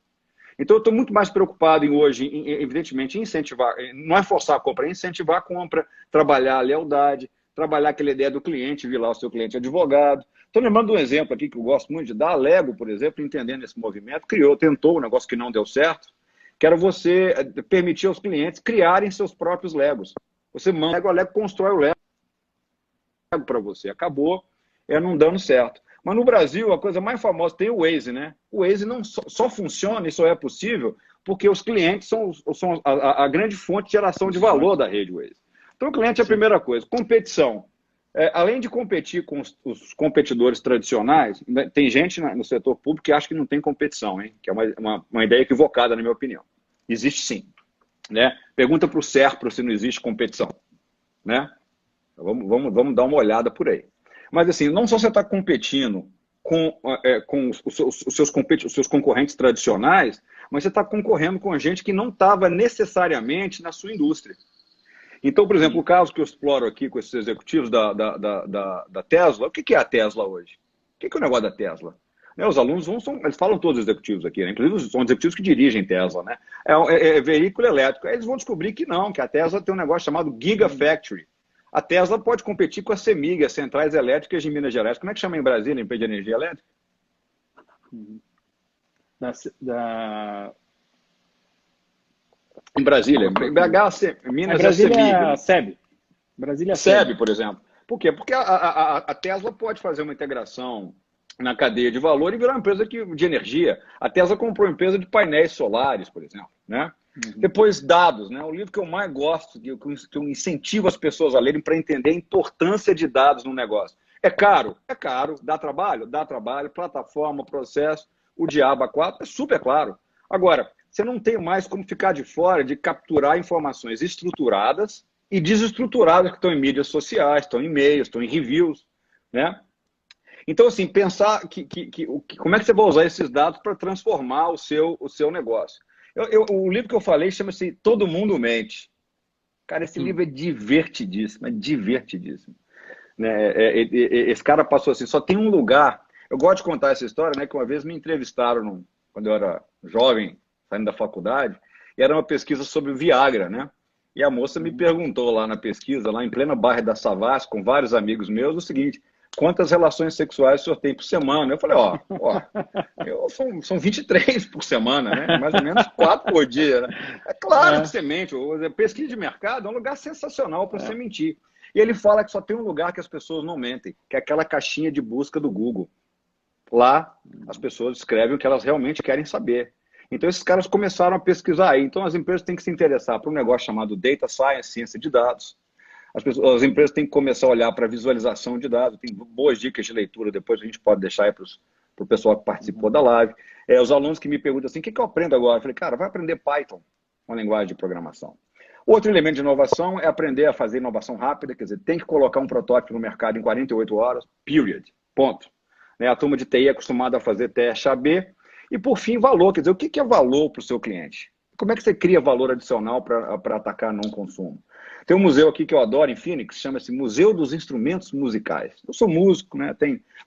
Então, eu estou muito mais preocupado evidentemente, em incentivar, não é forçar a compra, é incentivar a compra, trabalhar a lealdade, trabalhar aquela ideia do cliente, vir lá o seu cliente advogado. Estou lembrando de um exemplo aqui que eu gosto muito de dar. A Lego, por exemplo, entendendo esse movimento, tentou um negócio que não deu certo, que era você permitir aos clientes criarem seus próprios Legos. Você manda a Lego constrói o Lego para você. Acabou não dando certo. Mas no Brasil, a coisa mais famosa tem o Waze, né? O Waze não só funciona e só é possível porque os clientes são a grande fonte de geração de valor da rede Waze. Então, o cliente é a Sim. primeira coisa. Competição. Além de competir com os competidores tradicionais, tem gente no setor público que acha que não tem competição, hein? Que é uma ideia equivocada, na minha opinião. Existe sim. Né? Pergunta para o Serpro se não existe competição. Né? Vamos dar uma olhada por aí. Mas, assim, não só você está competindo com os seus concorrentes tradicionais, mas você está concorrendo com gente que não estava necessariamente na sua indústria. Então, por exemplo, o caso que eu exploro aqui com esses executivos da Tesla, o que é a Tesla hoje? O que é o negócio da Tesla? Né, os alunos eles falam todos os executivos aqui, né? Inclusive são executivos que dirigem Tesla, né? É veículo elétrico. Aí eles vão descobrir que não, que a Tesla tem um negócio chamado Gigafactory. A Tesla pode competir com a CEMIG, as Centrais Elétricas de Minas Gerais. Como é que chama em Brasília a empresa de energia elétrica? Em Brasília. Minas é Brasília CEMIG, né? SEB. Brasília SEB, por exemplo. Por quê? Porque a Tesla pode fazer uma integração na cadeia de valor e virar uma empresa de energia. A Tesla comprou uma empresa de painéis solares, por exemplo, né? Depois, dados, né? O livro que eu mais gosto, que eu incentivo as pessoas a lerem para entender a importância de dados no negócio. É caro, dá trabalho, plataforma, processo, o diabo a quatro, é super claro. Agora, você não tem mais como ficar de fora de capturar informações estruturadas e desestruturadas que estão em mídias sociais, estão em e-mails, estão em reviews, né? Então, assim, pensar como é que você vai usar esses dados para transformar o seu negócio. O livro que eu falei chama-se Todo Mundo Mente. Cara, esse livro é divertidíssimo, Né? Esse cara passou assim, só tem um lugar. Eu gosto de contar essa história, né? Que uma vez me entrevistaram quando eu era jovem, saindo da faculdade, e era uma pesquisa sobre o Viagra, né? E a moça me perguntou lá na pesquisa, lá em plena bairro da Savassi, com vários amigos meus, o seguinte: quantas relações sexuais o senhor tem por semana? Eu falei, são 23 por semana, né? Mais ou menos 4 por dia, né? É claro que você mente. Pesquisa de mercado é um lugar sensacional para você mentir. E ele fala que só tem um lugar que as pessoas não mentem, que é aquela caixinha de busca do Google. Lá, as pessoas escrevem o que elas realmente querem saber. Então, esses caras começaram a pesquisar. Então, as empresas têm que se interessar por um negócio chamado Data Science, ciência de dados. As empresas têm que começar a olhar para a visualização de dados. Tem boas dicas de leitura, depois a gente pode deixar aí para o pessoal que participou da live. Os alunos que me perguntam assim, o que eu aprendo agora? Eu falei, cara, vai aprender Python, uma linguagem de programação. Outro elemento de inovação é aprender a fazer inovação rápida, quer dizer, tem que colocar um protótipo no mercado em 48 horas, period, ponto. A turma de TI é acostumada a fazer teste AB. E, por fim, valor, quer dizer, o que é valor para o seu cliente? Como é que você cria valor adicional para atacar não consumo? Tem um museu aqui que eu adoro em Phoenix, chama-se Museu dos Instrumentos Musicais. Eu sou músico, né?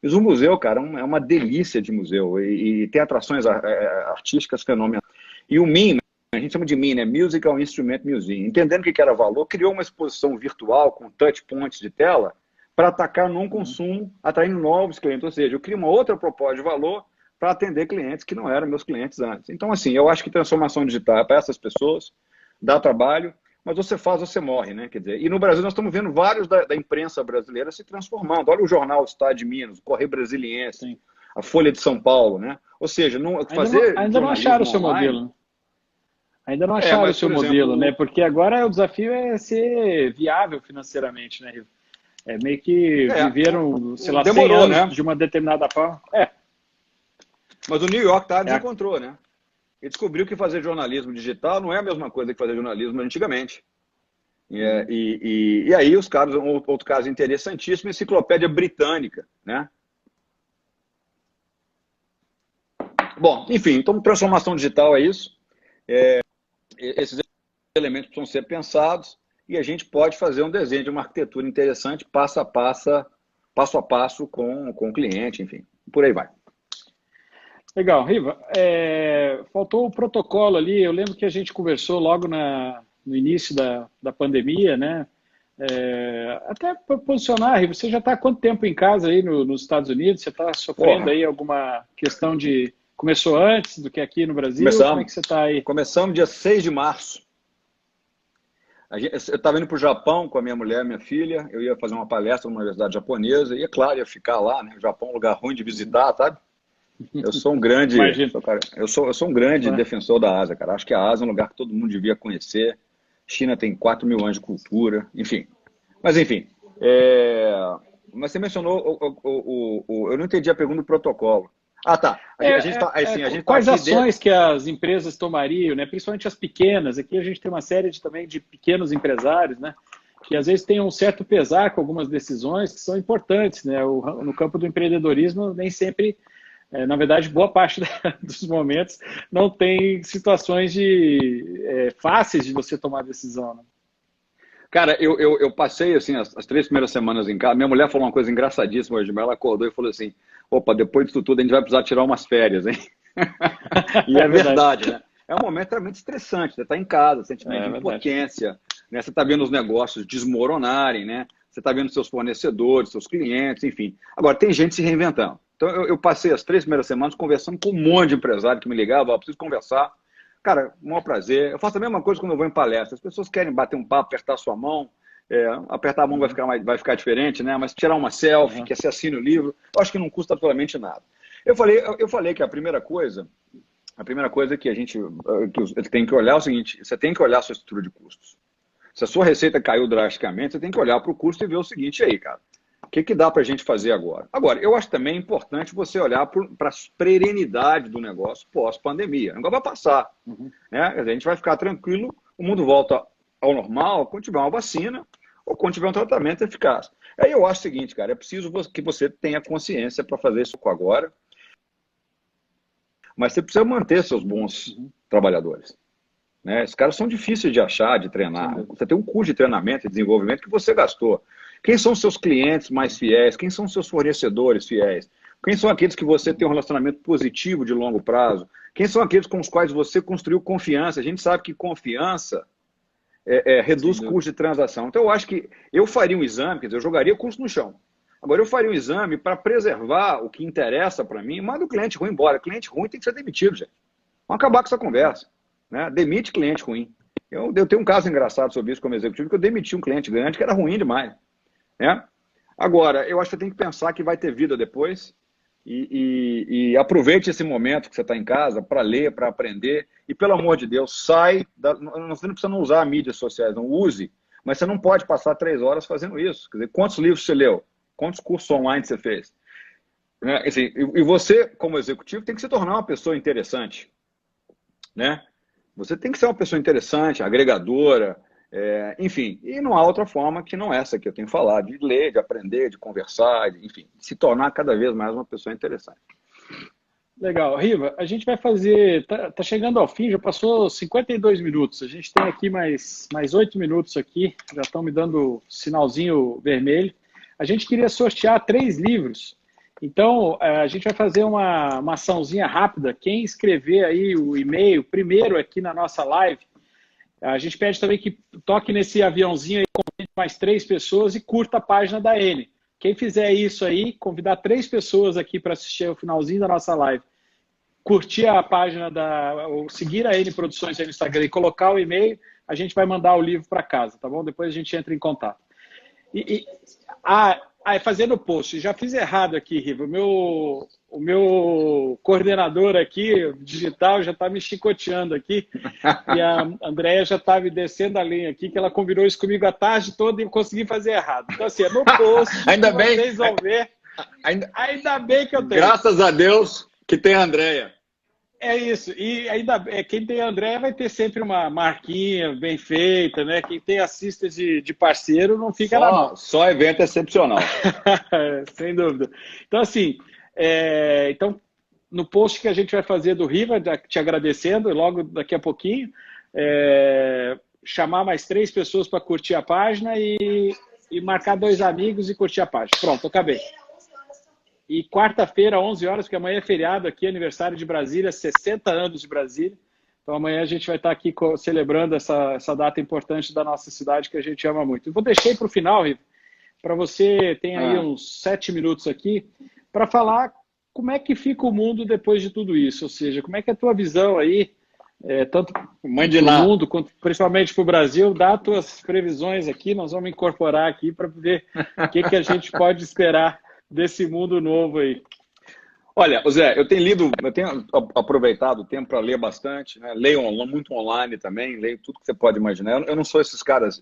Mas o museu, cara, é uma delícia de museu e tem atrações artísticas fenomenais. E o MIM, a gente chama de MIM, né? Musical Instrument Museum. Entendendo o que era valor, criou uma exposição virtual com touch points de tela para atacar não consumo, atraindo novos clientes. Ou seja, eu crio uma outra proposta de valor para atender clientes que não eram meus clientes antes. Então, assim, eu acho que transformação digital é para essas pessoas, dá trabalho, mas você faz, você morre, né? Quer dizer, e no Brasil nós estamos vendo vários da imprensa brasileira se transformando. Olha o jornal Estado de Minas, o Correio Brasiliense, sim, a Folha de São Paulo, né? Ou seja, ainda não acharam o seu modelo. Ainda não acharam o seu modelo, né? Porque agora o desafio é ser viável financeiramente, né, Rivo? Meio que viveram, sei lá, demorou, 100 anos, né, de uma determinada forma. Mas o New York Times encontrou, né? Ele descobriu que fazer jornalismo digital não é a mesma coisa que fazer jornalismo antigamente. E aí os caras, outro caso interessantíssimo, a Enciclopédia Britânica, né? Bom, enfim, então transformação digital é isso. Esses elementos precisam ser pensados e a gente pode fazer um desenho de uma arquitetura interessante, passo a passo com o cliente, enfim, por aí vai. Legal, Riva. Faltou o protocolo ali. Eu lembro que a gente conversou logo no início da pandemia, né? Até para posicionar, Riva, você já está há quanto tempo em casa aí nos Estados Unidos? Você está sofrendo aí alguma questão de... Começou antes do que aqui no Brasil? Como é que você está aí? Começamos dia 6 de março. Eu estava indo para o Japão com a minha mulher, minha filha. Eu ia fazer uma palestra numa universidade japonesa. E, é claro, ia ficar lá, né? O Japão é um lugar ruim de visitar, sabe? Eu sou um grande, eu sou um grande defensor da Ásia, cara. Acho que a Ásia é um lugar que todo mundo devia conhecer. China tem 4 mil anos de cultura, enfim. Mas, enfim. Mas você mencionou, eu não entendi a pergunta do protocolo. Ah, tá. Quais ações que as empresas tomariam, né? Principalmente as pequenas. Aqui a gente tem uma série também de pequenos empresários, né? Que às vezes tem um certo pesar com algumas decisões que são importantes, né? No campo do empreendedorismo, nem sempre, na verdade, boa parte dos momentos não tem situações fáceis de você tomar decisão, né? Cara, eu passei assim as 3 primeiras semanas em casa. Minha mulher falou uma coisa engraçadíssima hoje, mas ela acordou e falou assim: opa, depois disso tudo a gente vai precisar tirar umas férias, hein? E é verdade, né? É um momento realmente estressante. Você está em casa, sentimento de impotência, né? Você está vendo os negócios desmoronarem, né? Você está vendo seus fornecedores, seus clientes, enfim. Agora, tem gente se reinventando. Então, eu passei as 3 primeiras semanas conversando com um monte de empresário que me ligava, ó, preciso conversar. Cara, um maior prazer. Eu faço a mesma coisa quando eu vou em palestra. As pessoas querem bater um papo, apertar sua mão. Apertar a mão vai ficar diferente, né? Mas tirar uma selfie, que você assine o livro, eu acho que não custa absolutamente nada. Eu falei que a primeira coisa que que tem que olhar é o seguinte: você tem que olhar a sua estrutura de custos. Se a sua receita caiu drasticamente, você tem que olhar para o custo e ver o seguinte aí, cara. O que dá para a gente fazer agora? Agora, eu acho também importante você olhar para a perenidade do negócio pós-pandemia. O negócio vai passar. Né? A gente vai ficar tranquilo, o mundo volta ao normal quando tiver uma vacina ou quando tiver um tratamento eficaz. Aí eu acho o seguinte, cara, é preciso que você tenha consciência para fazer isso agora, mas você precisa manter seus bons trabalhadores. Né? Esses caras são difíceis de achar, de treinar. Você tem um curso de treinamento e desenvolvimento que você gastou. Quem são seus clientes mais fiéis? Quem são seus fornecedores fiéis? Quem são aqueles que você tem um relacionamento positivo de longo prazo? Quem são aqueles com os quais você construiu confiança? A gente sabe que confiança reduz custo de transação. Então, eu acho que eu faria um exame, quer dizer, eu jogaria o custo no chão. Agora, eu faria um exame para preservar o que interessa para mim. Manda o cliente ruim embora. Cliente ruim tem que ser demitido, gente. Vamos acabar com essa conversa. Né? Demite cliente ruim. Eu tenho um caso engraçado sobre isso como executivo, que eu demiti um cliente grande que era ruim demais. Né? Agora, eu acho que você tem que pensar que vai ter vida depois e aproveite esse momento que você está em casa para ler, para aprender e, pelo amor de Deus, você não precisa não usar mídias sociais, não use, mas você não pode passar 3 horas fazendo isso. Quer dizer, quantos livros você leu? Quantos cursos online você fez? Né? Assim, e você, como executivo, tem que se tornar uma pessoa interessante. Né? Você tem que ser uma pessoa interessante, agregadora, enfim. E não há outra forma que não essa que eu tenho falado, de ler, de aprender, de conversar, enfim, de se tornar cada vez mais uma pessoa interessante. Legal. Riva, a gente vai fazer... Tá chegando ao fim, já passou 52 minutos. A gente tem aqui mais 8 minutos aqui, já estão me dando sinalzinho vermelho. A gente queria sortear 3 livros. Então, a gente vai fazer uma açãozinha rápida. Quem escrever aí o e-mail primeiro aqui na nossa live, a gente pede também que toque nesse aviãozinho aí, convide mais 3 pessoas e curta a página da N. Quem fizer isso aí, convidar 3 pessoas aqui para assistir ao finalzinho da nossa live, curtir a página ou seguir a N Produções aí no Instagram e colocar o e-mail, a gente vai mandar o livro para casa, tá bom? Depois a gente entra em contato. Fazendo o post, já fiz errado aqui, Riva. O meu coordenador aqui, digital, já está me chicoteando aqui. E a Andréia já está me descendo a linha aqui, que ela combinou isso comigo a tarde toda e eu consegui fazer errado. Então, assim, no post, ainda bem, vocês vão ver. Ainda bem que eu tenho. Graças a Deus que tem a Andréia. É isso. E ainda quem tem a Andréia vai ter sempre uma marquinha bem feita, né? Quem tem assista de parceiro não fica na mão. Só evento excepcional. Sem dúvida. Então, assim, então, no post que a gente vai fazer do Riva, te agradecendo, logo daqui a pouquinho, chamar mais 3 pessoas para curtir a página e marcar 2 amigos e curtir a página. Pronto, acabei. E quarta-feira, 11 horas, porque amanhã é feriado aqui, aniversário de Brasília, 60 anos de Brasília. Então amanhã a gente vai estar aqui celebrando essa data importante da nossa cidade que a gente ama muito. Eu vou deixar para o final, Riva, para você, tem aí uns 7 minutos aqui, para falar como é que fica o mundo depois de tudo isso. Ou seja, como é que é a tua visão aí, tanto para o mundo, quanto principalmente para o Brasil, dá as tuas previsões aqui, nós vamos incorporar aqui para ver o que a gente pode esperar desse mundo novo aí. Olha, Zé, eu tenho aproveitado o tempo para ler bastante, né? Leio muito online também, leio tudo que você pode imaginar. Eu não sou esses caras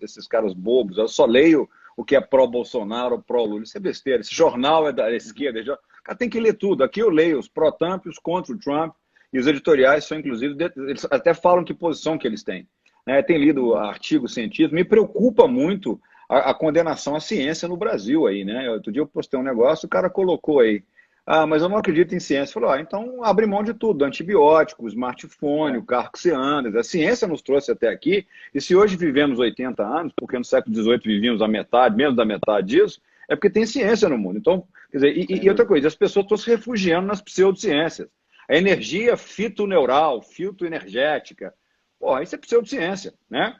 bobos, eu só leio o que é pró-Bolsonaro, pró-Lula. Isso é besteira, esse jornal é da esquerda. O cara tem que ler tudo. Aqui eu leio os pró-Trump, os contra o Trump, e os editoriais são, inclusive, eles até falam que posição que eles têm. Né? Tem lido artigos científicos, me preocupa muito a condenação à ciência no Brasil aí, né? Outro dia eu postei um negócio, o cara colocou aí, Ah, mas eu não acredito em ciência. Falou, então abre mão de tudo, antibiótico, smartphone, o carro que você anda. A ciência nos trouxe até aqui, e se hoje vivemos 80 anos, porque no século XVIII vivíamos a metade, menos da metade disso, é porque tem ciência no mundo. Então, quer dizer, e outra coisa, as pessoas estão se refugiando nas pseudociências. A energia fitoneural, fitoenergética, pô, isso é pseudociência, né?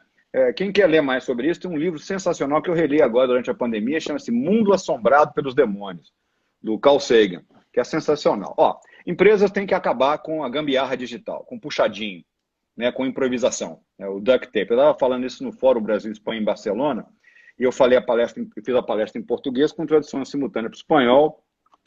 Quem quer ler mais sobre isso, tem um livro sensacional que eu reli agora durante a pandemia, chama-se Mundo Assombrado pelos Demônios, do Carl Sagan, que é sensacional. Ó, empresas têm que acabar com a gambiarra digital, com puxadinho, né, com improvisação, né, o duct tape. Eu estava falando isso no Fórum Brasil e Espanha em Barcelona, e eu fiz a palestra em português com tradução simultânea para o espanhol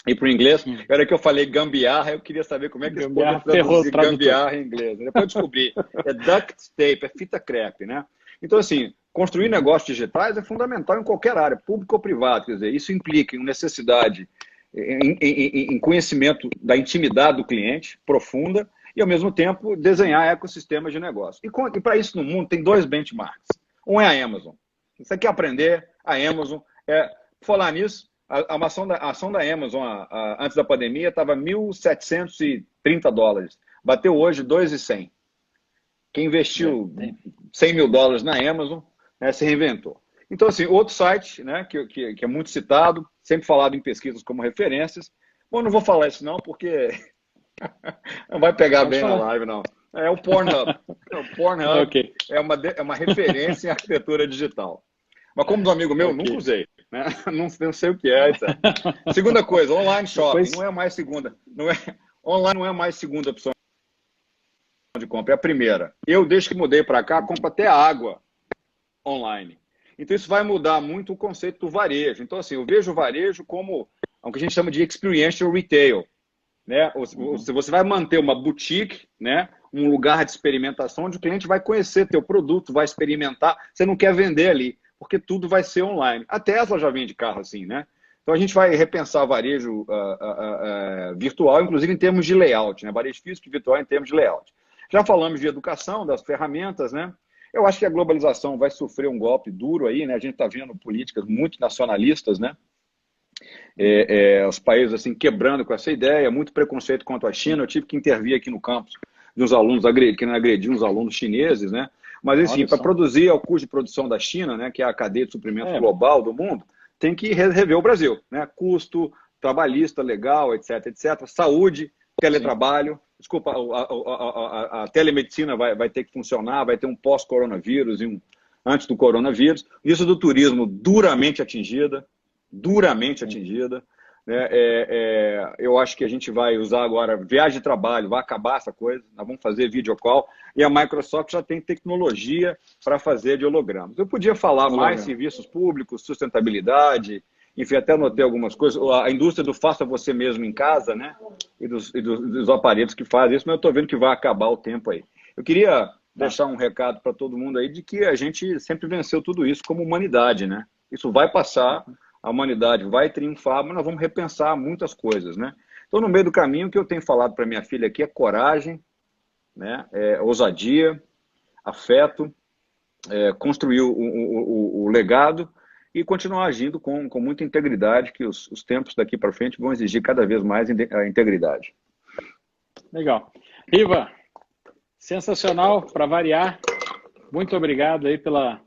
e para o inglês. A hora que eu falei gambiarra, eu queria saber como é que eles podem traduzir gambiarra em inglês. Depois eu descobri, é duct tape, é fita crepe, né? Então, assim, construir negócios digitais é fundamental em qualquer área, público ou privado. Quer dizer, isso implica em necessidade, em conhecimento da intimidade do cliente, profunda, e, ao mesmo tempo, desenhar ecossistemas de negócio. E para isso, no mundo, tem dois benchmarks. Um é a Amazon. Se você quer aprender, a Amazon. Falar nisso, a ação da Amazon antes da pandemia estava $1.730. Bateu hoje 2.100. Quem investiu $100 mil na Amazon, né, se reinventou. Então, assim, outro site, né, que é muito citado, sempre falado em pesquisas como referências. Bom, não vou falar isso não, porque não vai pegar bem na live, não. É o Pornhub. O Pornhub okay. é uma referência em arquitetura digital. Mas como do amigo meu, nunca usei. Né? Não sei o que é, etc. Segunda coisa, online shopping. Depois... Não é mais segunda. Online não é mais segunda opção de compra, é a primeira. Eu, desde que mudei para cá, compro até água online. Então, isso vai mudar muito o conceito do varejo. Então, assim, eu vejo o varejo como o que a gente chama de experiential retail. Né? Você vai manter uma boutique, né? Um lugar de experimentação onde o cliente vai conhecer teu produto, vai experimentar. Você não quer vender ali, porque tudo vai ser online. A Tesla já vende carro assim, né? Então, a gente vai repensar o varejo virtual, inclusive em termos de layout, né? Varejo físico e virtual em termos de layout. Já falamos de educação, das ferramentas, né? Eu acho que a globalização vai sofrer um golpe duro aí, né? A gente está vendo políticas muito nacionalistas, né? Os países assim quebrando com essa ideia, muito preconceito contra a China. Eu tive que intervir aqui no campus de uns alunos querendo agredir uns alunos chineses, né? Mas, enfim, para produzir ao custo de produção da China, né, que é a cadeia de suprimento global do mundo, tem que rever o Brasil, né? Custo, trabalhista, legal, etc, etc. Saúde, teletrabalho. Sim. Desculpa, a telemedicina vai ter que funcionar, vai ter um pós-coronavírus e um antes do coronavírus. Isso do turismo duramente atingida. Né? Eu acho que a gente vai usar agora viagem de trabalho, vai acabar essa coisa, nós vamos fazer videocall, e a Microsoft já tem tecnologia para fazer de hologramas. Eu podia falar mais serviços públicos, sustentabilidade, enfim, até anotei algumas coisas, a indústria do faça você mesmo em casa, né? E dos aparelhos que fazem isso, mas eu estou vendo que vai acabar o tempo aí. Eu queria deixar um recado para todo mundo aí de que a gente sempre venceu tudo isso como humanidade, né? Isso vai passar, a humanidade vai triunfar, mas nós vamos repensar muitas coisas, né? Então, no meio do caminho, o que eu tenho falado para minha filha aqui é coragem, né? Ousadia, afeto, construir o legado e continuar agindo com muita integridade, que os tempos daqui para frente vão exigir cada vez mais a integridade. Legal. Riva, sensacional, para variar. Muito obrigado aí pela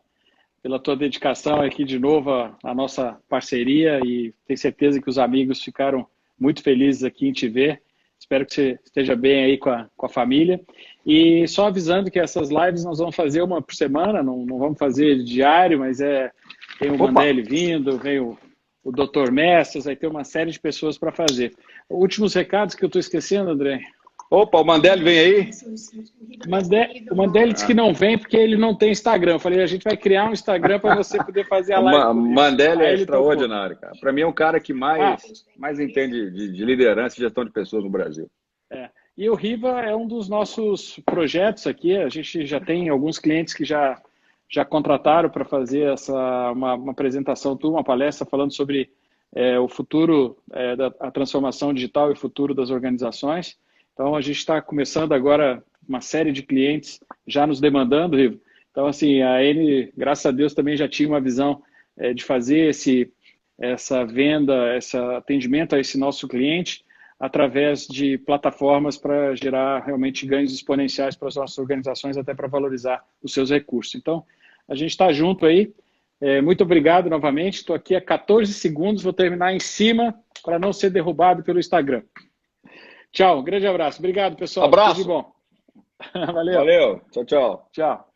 tua dedicação aqui de novo à nossa parceria, e tenho certeza que os amigos ficaram muito felizes aqui em te ver. Espero que você esteja bem aí com a família. E só avisando que essas lives nós vamos fazer uma por semana, não vamos fazer diário, mas tem o Mandelli vindo, vem o Dr. Mestres, vai ter uma série de pessoas para fazer. Últimos recados que eu estou esquecendo, André. Opa, o Mandelli vem aí? O Mandelli disse que não vem porque ele não tem Instagram. Eu falei, a gente vai criar um Instagram para você poder fazer a live. O Mandelli é extraordinário, cara. Para mim é um cara que mais entende de liderança e gestão de pessoas no Brasil. E o Riva é um dos nossos projetos aqui. A gente já tem alguns clientes que já contrataram para fazer uma apresentação, uma palestra falando sobre o futuro da transformação digital e o futuro das organizações. Então, a gente está começando agora uma série de clientes já nos demandando, Riva. Então, assim, a Eni, graças a Deus, também já tinha uma visão de fazer essa venda, esse atendimento a esse nosso cliente. através de plataformas para gerar realmente ganhos exponenciais para as nossas organizações, até para valorizar os seus recursos. Então, a gente está junto aí. Muito obrigado novamente. Estou aqui há 14 segundos, vou terminar em cima para não ser derrubado pelo Instagram. Tchau, um grande abraço. Obrigado, pessoal. Abraço. Tudo de bom. Valeu. Valeu. Tchau, tchau. Tchau.